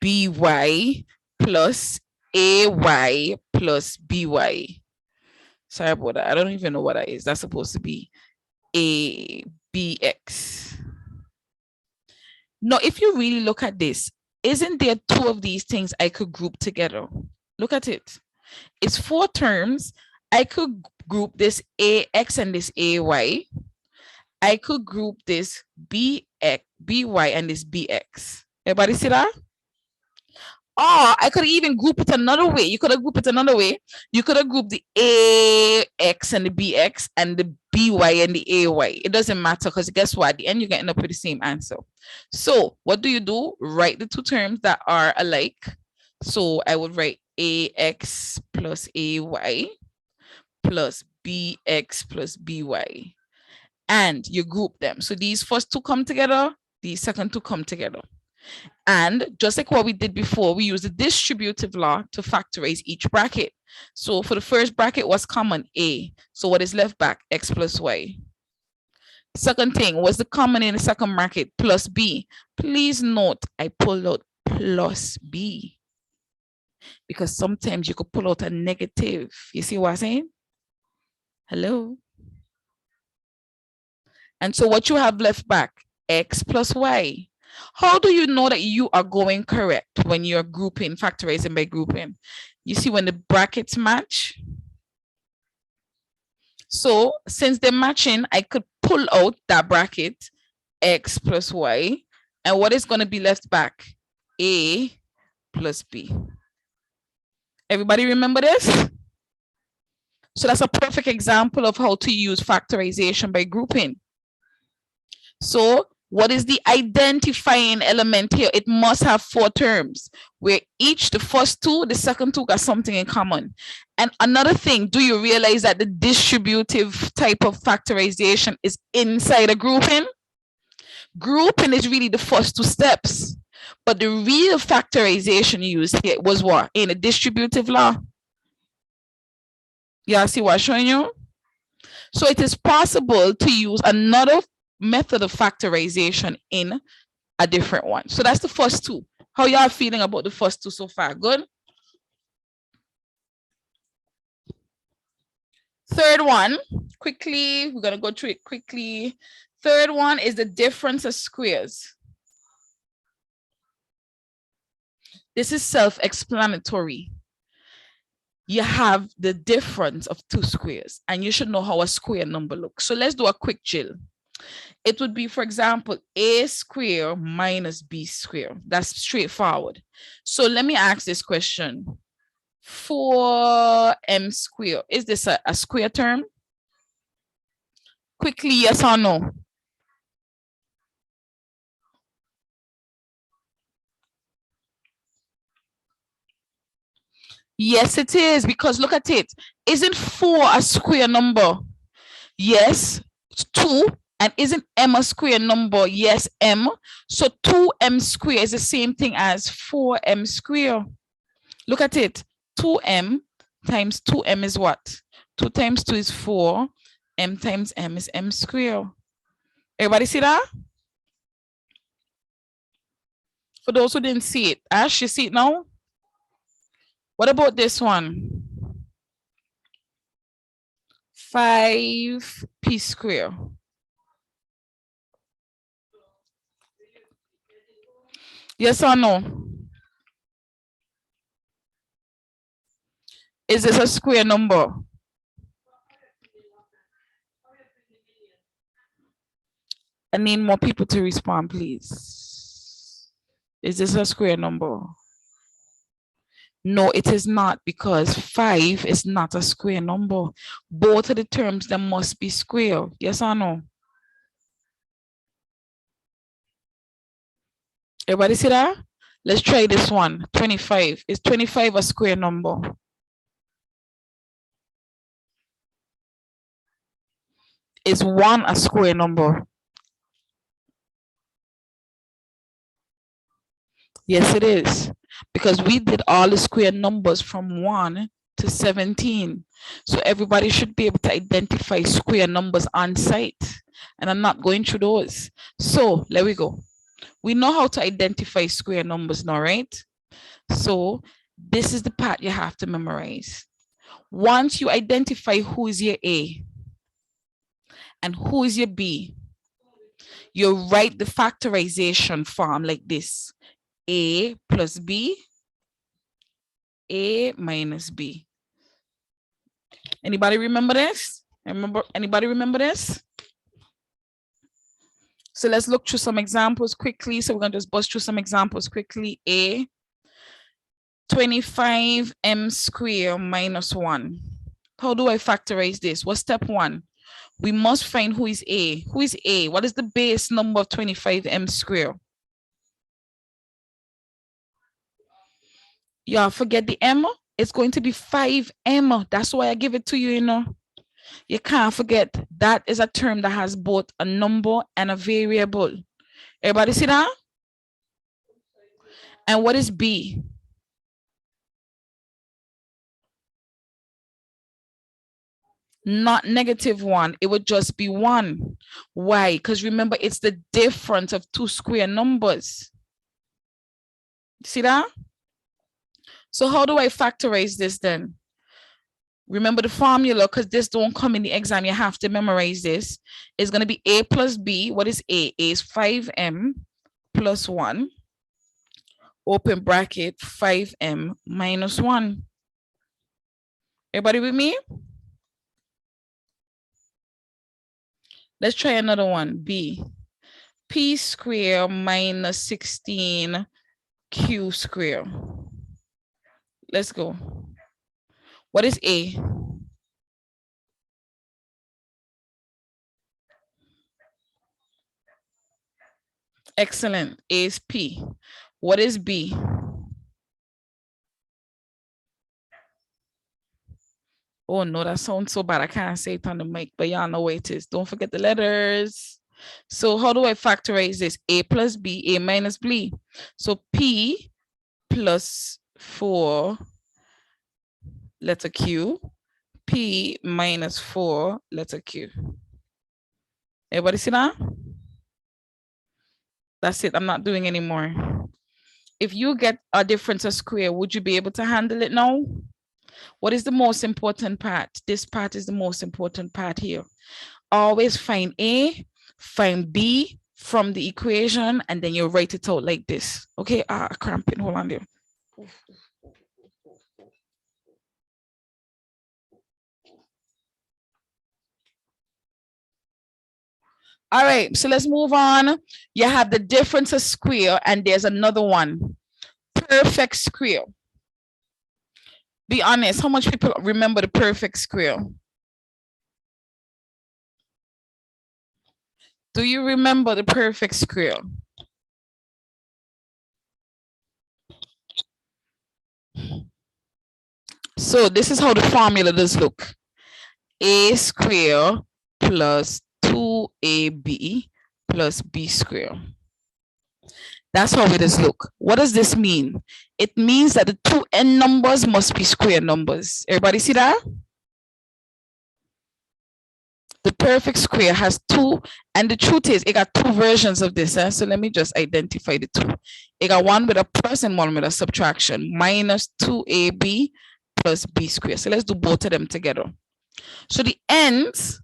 Speaker 1: by plus ay plus by. Sorry about that. I don't even know what that is. That's supposed to be abx. Now, if you really look at this, isn't there 2 of these things I could group together? Look at it. It's 4 terms I could group this AX and this AY. I could group this BY and this BX. Everybody see that? Or I could even group it another way. You could have grouped it another way. You could have grouped the AX and the BX and the BY and the AY. It doesn't matter because guess what? At the end, you're going to end up with the same answer. So what do? Write the two terms that are alike. So I would write AX plus AY plus BX plus BY. And you group them. So these first two come together, these second two come together. And just like what we did before, we use the distributive law to factorize each bracket. So for the first bracket, what's common? A. So what is left back? X plus Y. Second thing, what's the common in the second bracket? Plus B. Please note, I pulled out plus B. Because sometimes you could pull out a negative. You see what I'm saying? Hello? And so what you have left back? X plus Y. How do you know that you are going correct when you're grouping, factorizing by grouping? You see when the brackets match. So since they're matching, I could pull out that bracket, X plus Y. And what is going to be left back? A plus B. Everybody remember this? So that's a perfect example of how to use factorization by grouping. So what is the identifying element here? It must have four terms where each, the first two, the second two got something in common. And another thing, do you realize that the distributive type of factorization is inside a grouping? Grouping is really the first two steps, but the real factorization used here was what? In a distributive law. Yeah, see what I'm showing you? So it is possible to use another method of factorization in a different one. So that's the first two. How y'all feeling about the first two so far? Good? Third one, quickly, we're going to go through it quickly. Third one is the difference of squares. This is self-explanatory. You have the difference of two squares and you should know how a square number looks. So let's do a quick drill. It would be, for example, a square minus b square. That's straightforward. So let me ask this question. 4m square, is this a square term? Quickly, yes or no? Yes, it is, because look at it. Isn't 4 a square number? Yes, it's 2. And isn't m a square number? Yes, m. So 2m square is the same thing as 4m square. Look at it. 2m times 2m is what? 2 times 2 is 4. M times m is m square. Everybody see that? For those who didn't see it, Ash, you see it now? What about this one? 5p square. Yes or no? Is this a square number? I need more people to respond, please. Is this a square number? No, it is not, because 5 is not a square number. Both of the terms, that must be square. Yes or no? Everybody see that? Let's try this one. 25. Is 25 a square number? Is 1 a square number? Yes, it is. Because we did all the square numbers from 1 to 17. So everybody should be able to identify square numbers on site. And I'm not going through those. So there we go. We know how to identify square numbers now, right? So this is the part you have to memorize. Once you identify who is your A and who is your B, you write the factorization form like this. A plus B, A minus B. Anybody remember this? Anybody remember this? So let's look through some examples quickly. So we're gonna just bust through some examples quickly. A, 25m square minus 1. How do I factorize this? What's step 1? We must find who is A. Who is A? What is the base number of 25m square? Y'all forget the m. It's going to be 5m. That's why I give it to you, you know. You can't forget that is a term that has both a number and a variable. Everybody see that? And what is B? Not -1. It would just be 1. Why? Because remember, it's the difference of two square numbers. See that? So how do I factorize this then? Remember the formula, because this don't come in the exam. You have to memorize this. It's going to be A plus B. What is A? A is 5m plus 1. Open bracket, 5m minus 1. Everybody with me? Let's try another one. B. P square minus 16 Q square. Let's go. What is A? Excellent. A is P. What is B? Oh no, that sounds so bad. I can't say it on the mic, but y'all know what it is. Don't forget the letters. So how do I factorize this? A plus B, A minus B. So P plus 4, letter Q, P minus 4, letter Q. Everybody see that? That's it. I'm not doing anymore. If you get a difference of square, would you be able to handle it now? What is the most important part? This part is the most important part here. Always find A, find B from the equation, and then you write it out like this. Okay, cramping, hold on there. All right, so let's move on. You have the difference of square, and there's another one. Perfect square. Be honest, how much people remember the perfect square? Do you remember the perfect square? So this is how the formula does look. A square plus 2ab plus b square. That's how it does look. What does this mean? It means that the two n numbers must be square numbers. Everybody see that? The perfect square has two, and the truth is it got two versions of this. So let me just identify the two. It got one with a plus and one with a subtraction. Minus 2ab plus b square. So let's do both of them together. So the ends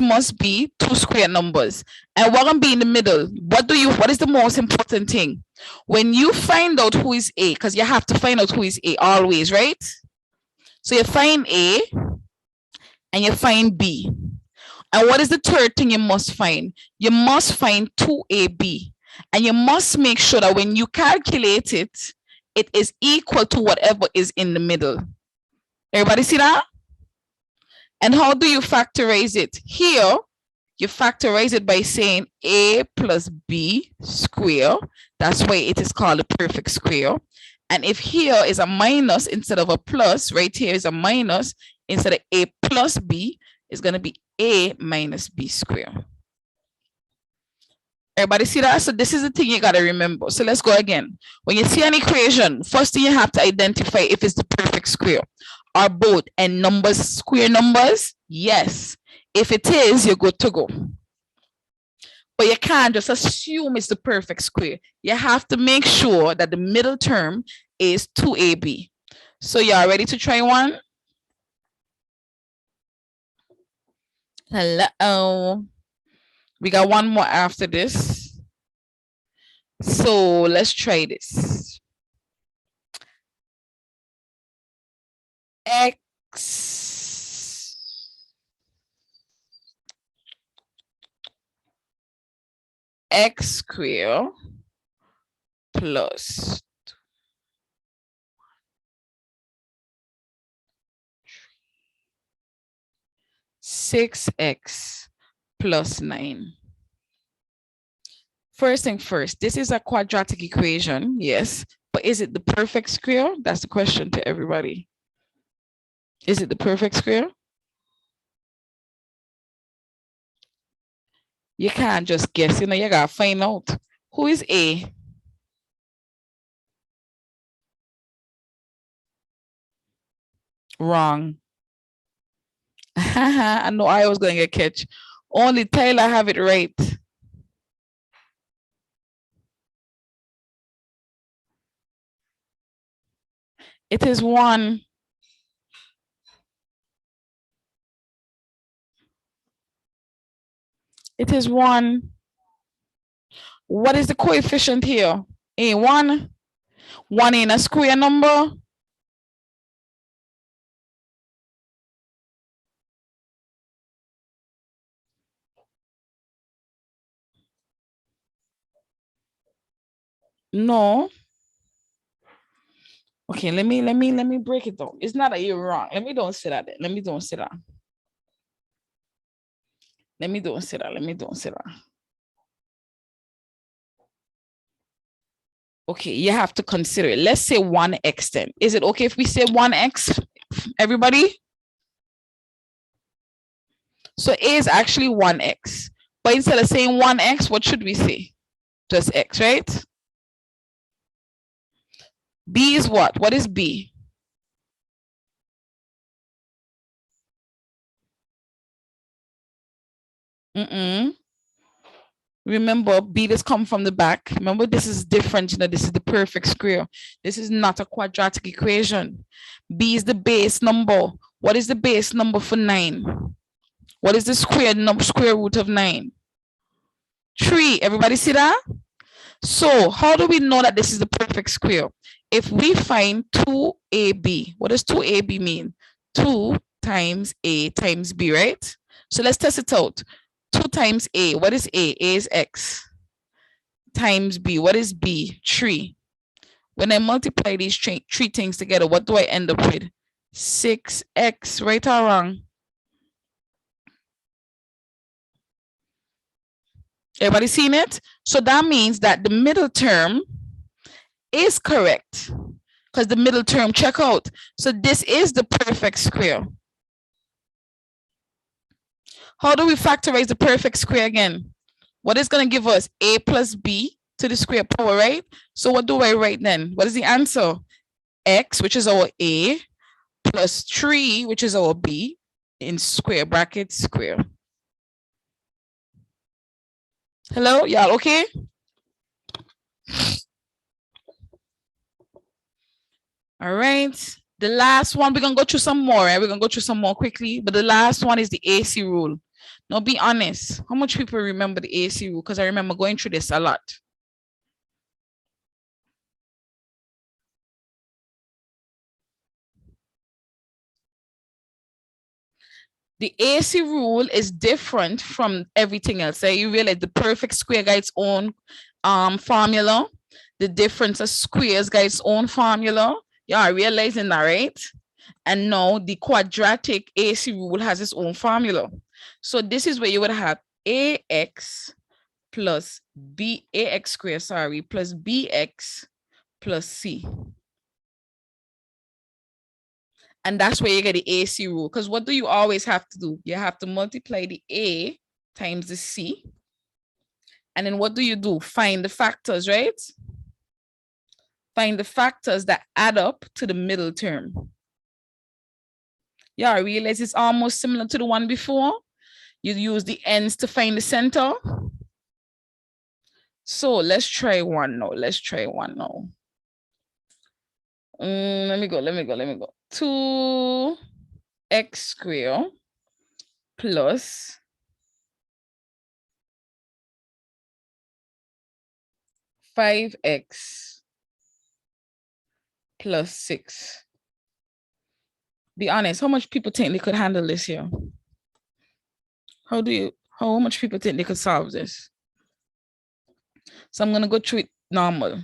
Speaker 1: must be two square numbers, and we're gonna be in the middle. What is the most important thing? When you find out who is A, because you have to find out who is A always, right? So you find A and you find B. And what is the third thing you must find? You must find 2ab, and you must make sure that when you calculate it, it is equal to whatever is in the middle. Everybody see that? And how do you factorize it? Here, you factorize it by saying A plus B square. That's why it is called a perfect square. And if here is a minus instead of a plus, right here is a minus, instead of A plus B, it's going to be A minus B square. Everybody see that? So this is the thing you got to remember. So let's go again. When you see an equation, first thing you have to identify if it's the perfect square. Are both n numbers square numbers? Yes. If it is, you're good to go. But you can't just assume it's the perfect square. You have to make sure that the middle term is 2ab. So y'all ready to try one? Hello. We got one more after this. So let's try this. X x squared plus 6x plus 9. First thing first, this is a quadratic equation, yes, but is it the perfect square? That's the question to everybody. Is it the perfect square? You can't just guess, you know, you gotta find out. Who is A? Wrong. I know I was going to get catch. Only Tyler have it right. It is 1. It is 1. What is the coefficient here? A 1. 1 in a square number. No. Okay, let me break it down. It's not that you're wrong. Let me don't say that. Let me don't say that. Let me don't say that. Let me don't say that. Okay, you have to consider it. Let's say 1x then. Is it okay if we say 1x, everybody? So A is actually 1x. But instead of saying 1x, what should we say? Just x, right? B is what? What is B? Remember, B just come from the back. Remember, this is different. You know, this is the perfect square. This is not a quadratic equation. B is the base number. What is the base number for 9? What is the square root of 9? 3. Everybody see that? So how do we know that this is the perfect square? If we find 2AB, what does 2AB mean? 2 times A times B, right? So let's test it out. 2 times A, what is A? A is X. Times B, what is B? 3. When I multiply these three things together, what do I end up with? 6x, right or wrong? Everybody seen it? So that means that the middle term is correct because the middle term, check out. So this is the perfect square. How do we factorize the perfect square again? What is going to give us? A plus B to the square power, right? So what do I write then? What is the answer? X, which is our A, plus 3, which is our B, in square brackets, square. Hello, y'all okay? All right. The last one, we're going to go through some more, right? We're going to go through some more quickly, but the last one is the AC rule. Now, be honest. How much people remember the AC rule? Because I remember going through this a lot. The AC rule is different from everything else. So you realize the perfect square got its own formula. The difference of squares got its own formula. Yeah, realizing that, right? And now the quadratic AC rule has its own formula. So this is where you would have AX plus AX squared, sorry, plus BX plus C. And that's where you get the AC rule. Because what do you always have to do? You have to multiply the A times the C. And then what do you do? Find the factors, right? Find the factors that add up to the middle term. Yeah, I realize it's almost similar to the one before. You use the ends to find the center. So let's try one now. Let me go. 2x squared plus 5x plus 6. Be honest, how much people think they could handle this here? How much people think they could solve this? So I'm going to go through it normal.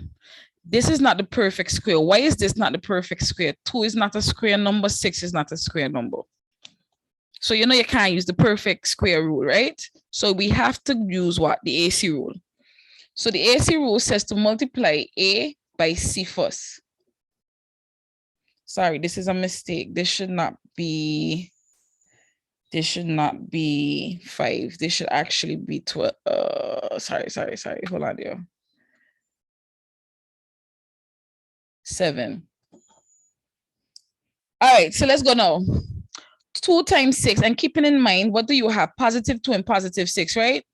Speaker 1: This is not the perfect square. Why is this not the perfect square? 2 is not a square number. 6 is not a square number. So you know you can't use the perfect square rule, right? So we have to use what? The AC rule. So the AC rule says to multiply A by C first. Sorry, this is a mistake. This should not be 5. This should actually be 12. Sorry. Hold on there. 7. All right, so let's go now. 2 times 6, and keeping in mind, what do you have? Positive 2 and positive 6, right?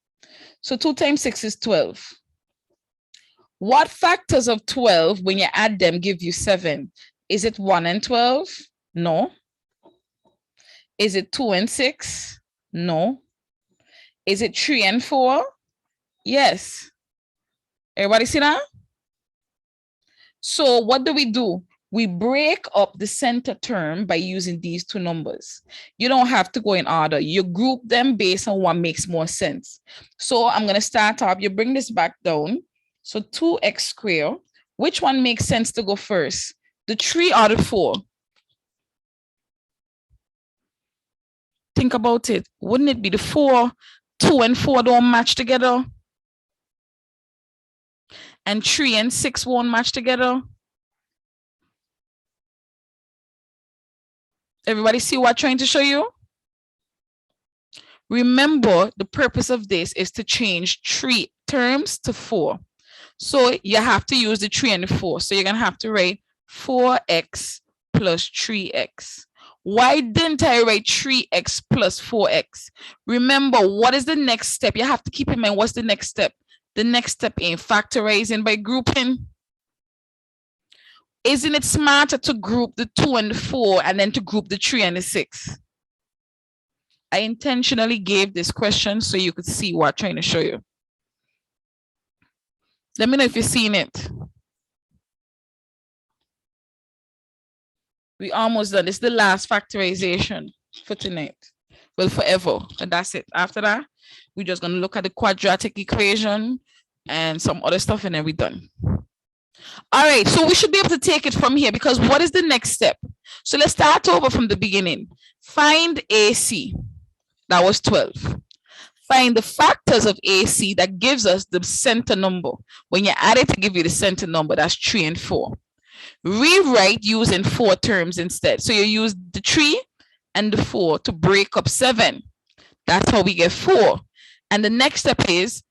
Speaker 1: So 2 times 6 is 12. What factors of 12, when you add them, give you 7? Is it 1 and 12? No. Is it 2 and 6? No. Is it 3 and 4? Yes. Everybody see that? So what do? We break up the center term by using these two numbers. You don't have to go in order. You group them based on what makes more sense. So I'm going to start off. You bring this back down. So 2x squared. Which one makes sense to go first? The 3 or the 4? Think about it. Wouldn't it be the 4? 2 and 4 don't match together. And 3 and 6 won't match together. Everybody see what I'm trying to show you? Remember, the purpose of this is to change 3 terms to 4. So you have to use the 3 and the 4. So you're going to have to write 4x plus 3x. Why didn't I write 3x plus 4x? Remember, what is the next step? You have to keep in mind, what's the next step? The next step in factorizing by grouping. Isn't it smarter to group the 2 and the 4 and then to group the 3 and the 6? I intentionally gave this question so you could see what I'm trying to show you. Let me know if you've seen it. We almost done. This is the last factorization for tonight. Well, forever. And that's it. After that, we're just going to look at the quadratic equation and some other stuff, and then we're done. All right, so we should be able to take it from here, because what is the next step? So let's start over from the beginning. Find AC. That was 12. Find the factors of AC that gives us the center number. When you add it to give you the center number, that's 3 and 4. Rewrite using 4 terms instead. So you use the 3 and the 4 to break up 7. That's how we get 4. And the next step is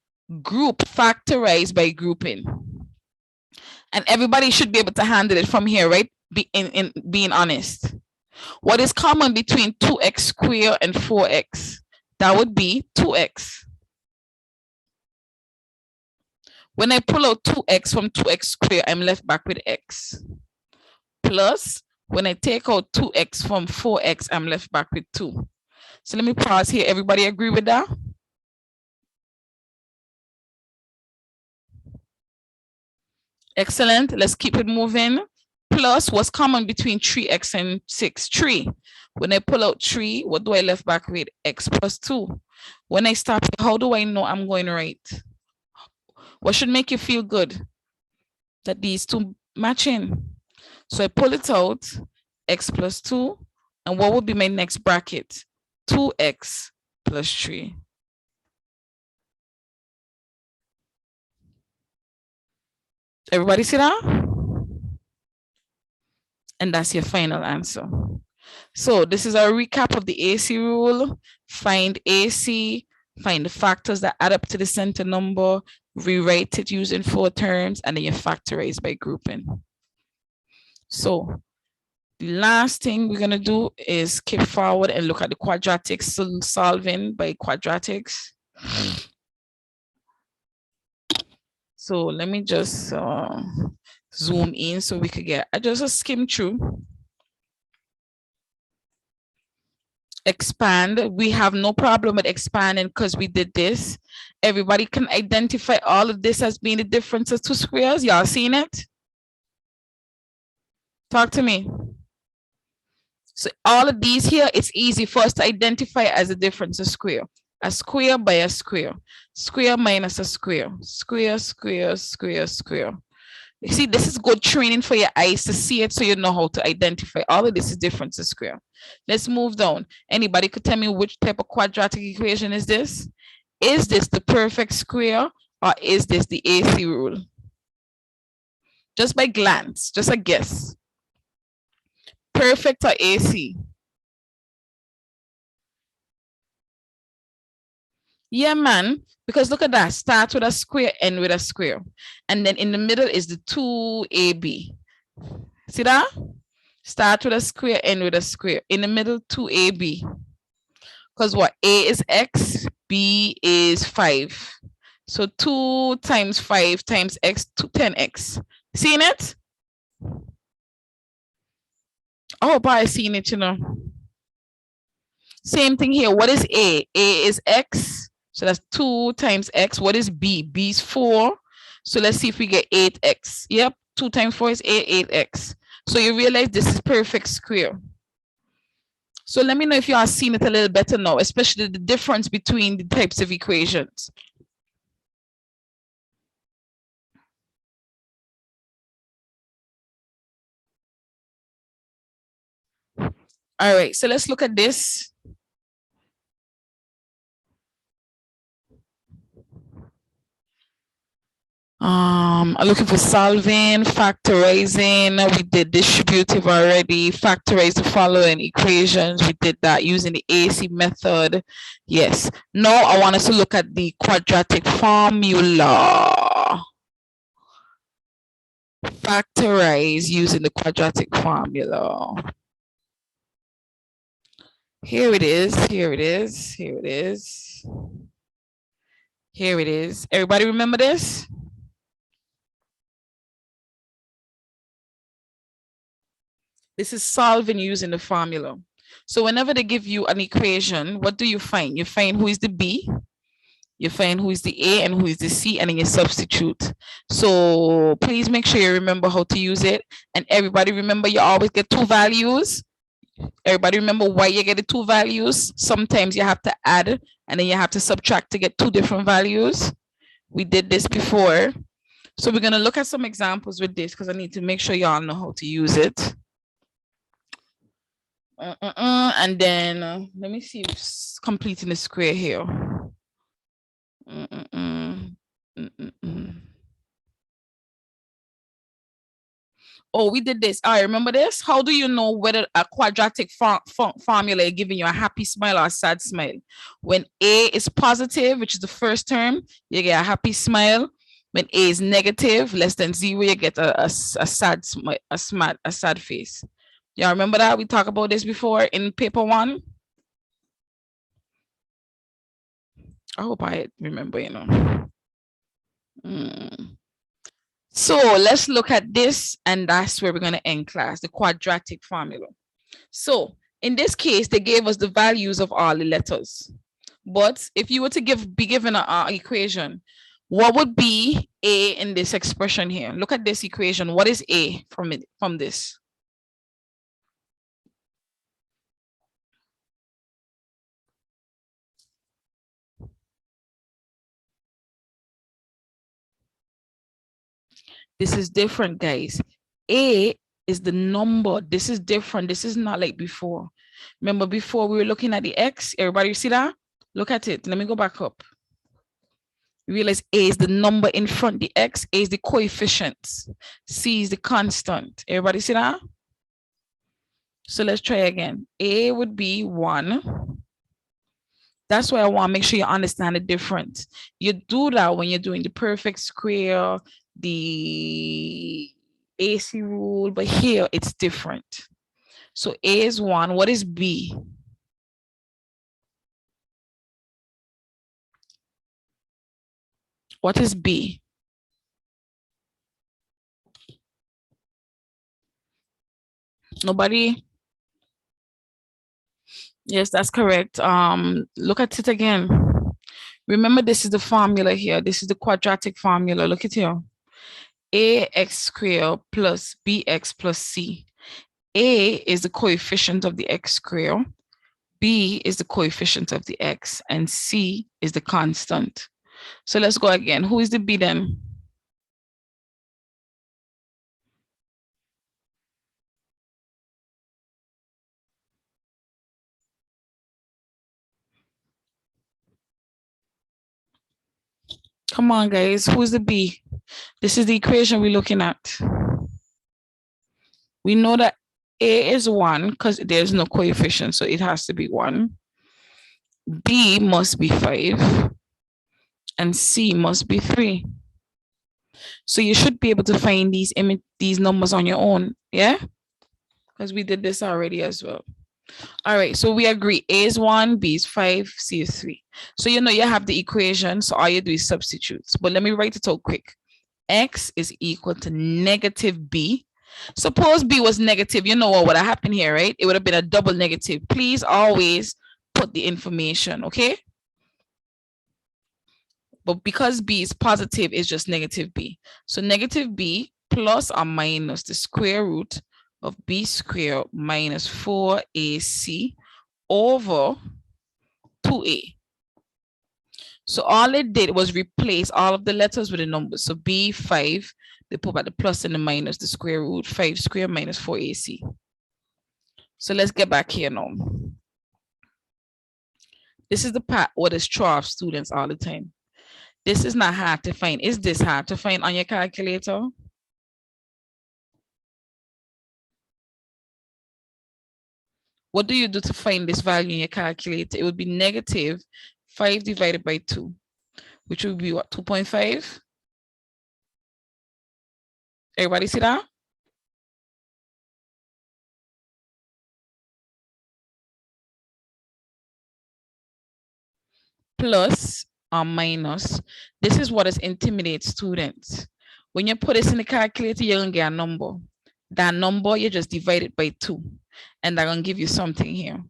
Speaker 1: group, factorize by grouping. And everybody should be able to handle it from here, right? Being honest. What is common between 2x squared and 4x? That would be 2x. When I pull out 2x from 2x squared, I'm left back with x. Plus, when I take out 2x from 4x, I'm left back with 2. So let me pause here. Everybody agree with that? Excellent. Let's keep it moving. Plus, what's common between 3x and 6? 3. When I pull out 3, what do I left back with? X plus 2. When I stop, how do I know I'm going right? What should make you feel good? That these two matching. So I pull it out, x plus 2. And what would be my next bracket? 2x plus 3. Everybody see that? And that's your final answer. So this is a recap of the AC rule. Find AC, find the factors that add up to the center number, rewrite it using 4 terms, and then you factorize by grouping. So the last thing we're going to do is skip forward and look at the quadratics, solving by quadratics. So let me just zoom in so we could get, I just skim through. Expand. We have no problem with expanding because we did this. Everybody can identify all of this as being the differences to squares. Y'all seen it? Talk to me. So all of these here, it's easy for us to identify as a difference of square. A square by a square. Square minus a square. Square, square, square, square. You see, this is good training for your eyes to see it so you know how to identify. All of this is different to square. Let's move down. Anybody could tell me which type of quadratic equation is this? Is this the perfect square or is this the AC rule? Just by glance, just a guess. Perfect or AC? Yeah, man, because look at that. Start with a square, end with a square. And then in the middle is the 2AB. See that? Start with a square, end with a square. In the middle, 2AB. Because what? A is X, B is 5. So 2 times 5 times X, 10X. Seen it? Oh, but I seen it, you know. Same thing here. What is A? A is X. So that's 2 times X. What is B? B is 4. So let's see if we get 8X. Yep. 2 times 4 is 8X. So you realize this is perfect square. So let me know if you are seeing it a little better now, especially the difference between the types of equations. All right, so let's look at this. I'm looking for solving, factorizing. We did distributive already. Factorize the following equations. We did that using the AC method. Yes. Now I want us to look at the quadratic formula. Factorize using the quadratic formula. Here it is. Here it is. Here it is. Here it is. Everybody remember this? This is solving using the formula. So whenever they give you an equation, what do you find? You find who is the B, you find who is the A and who is the C, and then you substitute. So please make sure you remember how to use it. And everybody remember you always get 2 values. Everybody remember why you get the 2 values. Sometimes you have to add and then you have to subtract to get 2 different values. We did this before. So we're going to look at some examples with this because I need to make sure y'all know how to use it. And then let me see if it's completing the square here. Oh, we did this. All right, remember this? How do you know whether a quadratic formula is giving you a happy smile or a sad smile? When A is positive, which is the first term, you get a happy smile. When A is negative, less than 0, you get a sad smile, a sad face. Y'all remember that? We talked about this before in paper 1. I hope I remember, you know. So let's look at this, and that's where we're going to end class, the quadratic formula. So in this case, they gave us the values of all the letters. But if you were to be given an equation, what would be A in this expression here? Look at this equation. What is A from this? This is different, guys. A is the number. This is different. This is not like before. Remember before we were looking at the X? Everybody see that? Look at it. Let me go back up. You realize A is the number in front. The X, A is the coefficient. C is the constant. Everybody see that? So let's try again. A would be 1. That's why I want to make sure you understand the difference. You do that when you're doing the perfect square, the AC rule, but here it's different. So A is 1. What is B? What is B? Nobody? Yes, that's correct. Look at it again. Remember, this is the formula here. This is the quadratic formula. Look at here. Ax squared plus bx plus c. A is the coefficient of the x squared. B is the coefficient of the x, and C is the constant. So let's go again. Who is the B then? Come on, guys. Who's the B? This is the equation we're looking at. We know that A is 1 because there's no coefficient, so it has to be 1. B must be 5. And C must be 3. So you should be able to find these numbers on your own, yeah? Because we did this already as well. All right, so we agree A is 1, B is 5, C is 3. So you know you have the equation, so all you do is substitute. But let me write it out quick. X is equal to negative B. Suppose B was negative, you know what would have happened here, right? It would have been a double negative. Please always put the information, okay? But because B is positive, it's just negative B. So negative B plus or minus the square root of B squared minus 4AC over 2A. So all it did was replace all of the letters with the numbers. So B, 5, they put back the plus and the minus, the square root, 5 squared minus 4AC. So let's get back here now. This is the part what is true of students all the time. This is not hard to find. Is this hard to find on your calculator? What do you do to find this value in your calculator? It would be negative 5 divided by 2, which would be what, 2.5? Everybody see that? Plus or minus. This is what is intimidates students. When you put this in the calculator, you're gonna get a number. That number, you just divide it by 2, and they're gonna give you something here.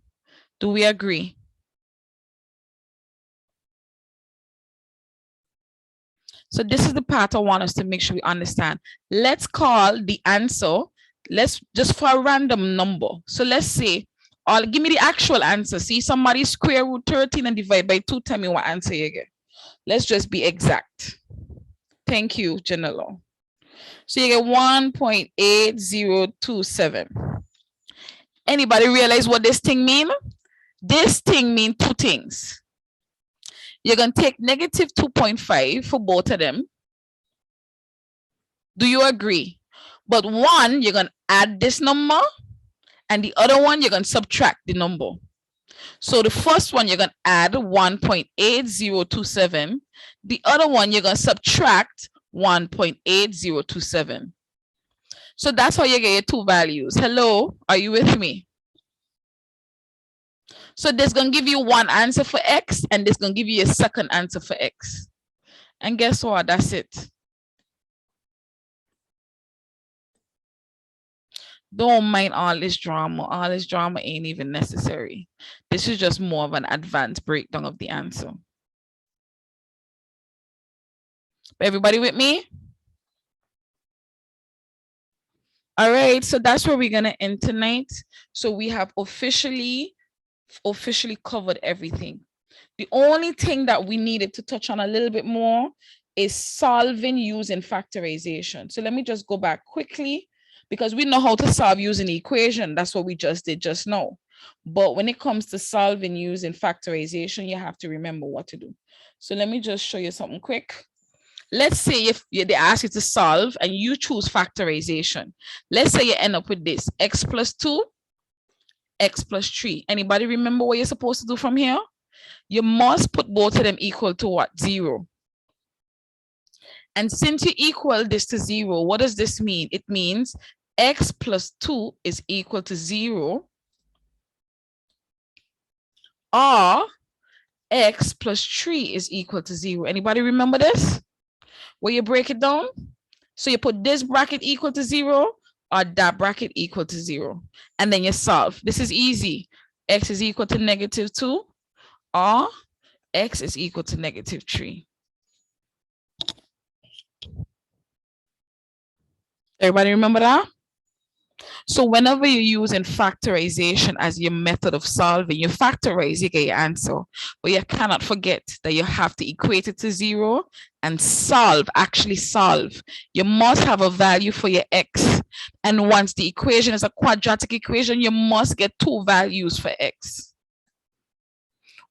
Speaker 1: Do we agree? So this is the part I want us to make sure we understand. Let's call the answer, let's just for a random number. So let's say, give me the actual answer. See, somebody square root 13 and divide by 2, tell me what answer you get. Let's just be exact. Thank you, Janelo. So you get 1.8027. Anybody realize what this thing mean? This thing means 2 things. You're going to take negative 2.5 for both of them. Do you agree? But one, you're going to add this number, and the other one, you're going to subtract the number. So the first one, you're going to add 1.8027. The other one, you're going to subtract 1.8027. So that's how you get your 2 values. Hello, are you with me? So this is going to give you one answer for X, and this is going to give you a second answer for X. And guess what? That's it. Don't mind all this drama. All this drama ain't even necessary. This is just more of an advanced breakdown of the answer. Everybody with me? All right, so that's where we're going to end tonight. So we have officially covered everything. The only thing that we needed to touch on a little bit more is solving using factorization. So let me just go back quickly, because we know how to solve using the equation. That's what we just did just now. But when it comes to solving using factorization, you have to remember what to do. So let me just show you something quick. Let's say if they ask you to solve and you choose factorization. Let's say you end up with this, x plus 2, x plus 3. Anybody remember what you're supposed to do from here? You must put both of them equal to what? 0. And since you equal this to 0, what does this mean? It means x plus 2 is equal to 0, or x plus 3 is equal to 0. Anybody remember this? Where you break it down? So you put this bracket equal to 0, or that bracket equal to 0. And then you solve. This is easy. X is equal to negative 2, or x is equal to negative 3. Everybody remember that? So whenever you're using factorization as your method of solving, you factorize, you get your answer. But you cannot forget that you have to equate it to 0 and solve, actually solve. You must have a value for your x. And once the equation is a quadratic equation, you must get 2 values for x.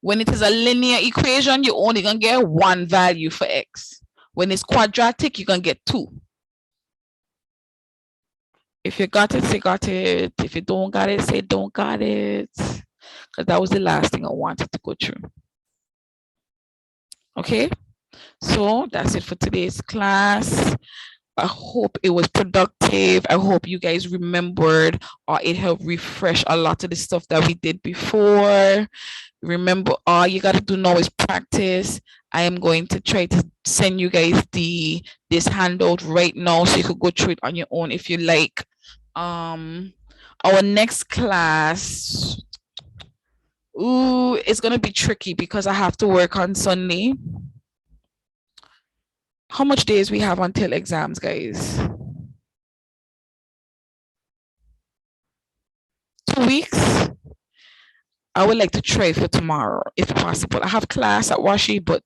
Speaker 1: When it is a linear equation, you're only going to get 1 value for x. When it's quadratic, you're going to get 2. If you got it, say got it. If you don't got it, say don't got it. Because that was the last thing I wanted to go through. Okay, so that's it for today's class. I hope it was productive. I hope you guys remembered, or it helped refresh a lot of the stuff that we did before. Remember, all you got to do now is practice. I am going to try to send you guys this handout right now so you could go through it on your own if you like. Our next class, it's gonna be tricky because I have to work on Sunday. How much days we have until exams, guys? 2 weeks. I would like to try for tomorrow if possible. I have class at Washi, but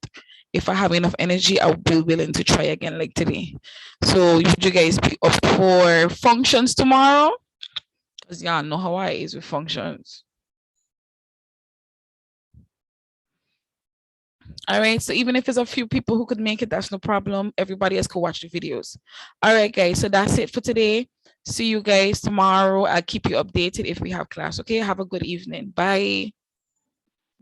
Speaker 1: if I have enough energy, I'll be willing to try again like today. So would you guys be up for functions tomorrow? Because y'all know how I is with functions. All right, so even if there's a few people who could make it, that's no problem. Everybody else could watch the videos. All right, guys, so that's it for today. See you guys tomorrow. I'll keep you updated if we have class. Okay, have a good evening. Bye.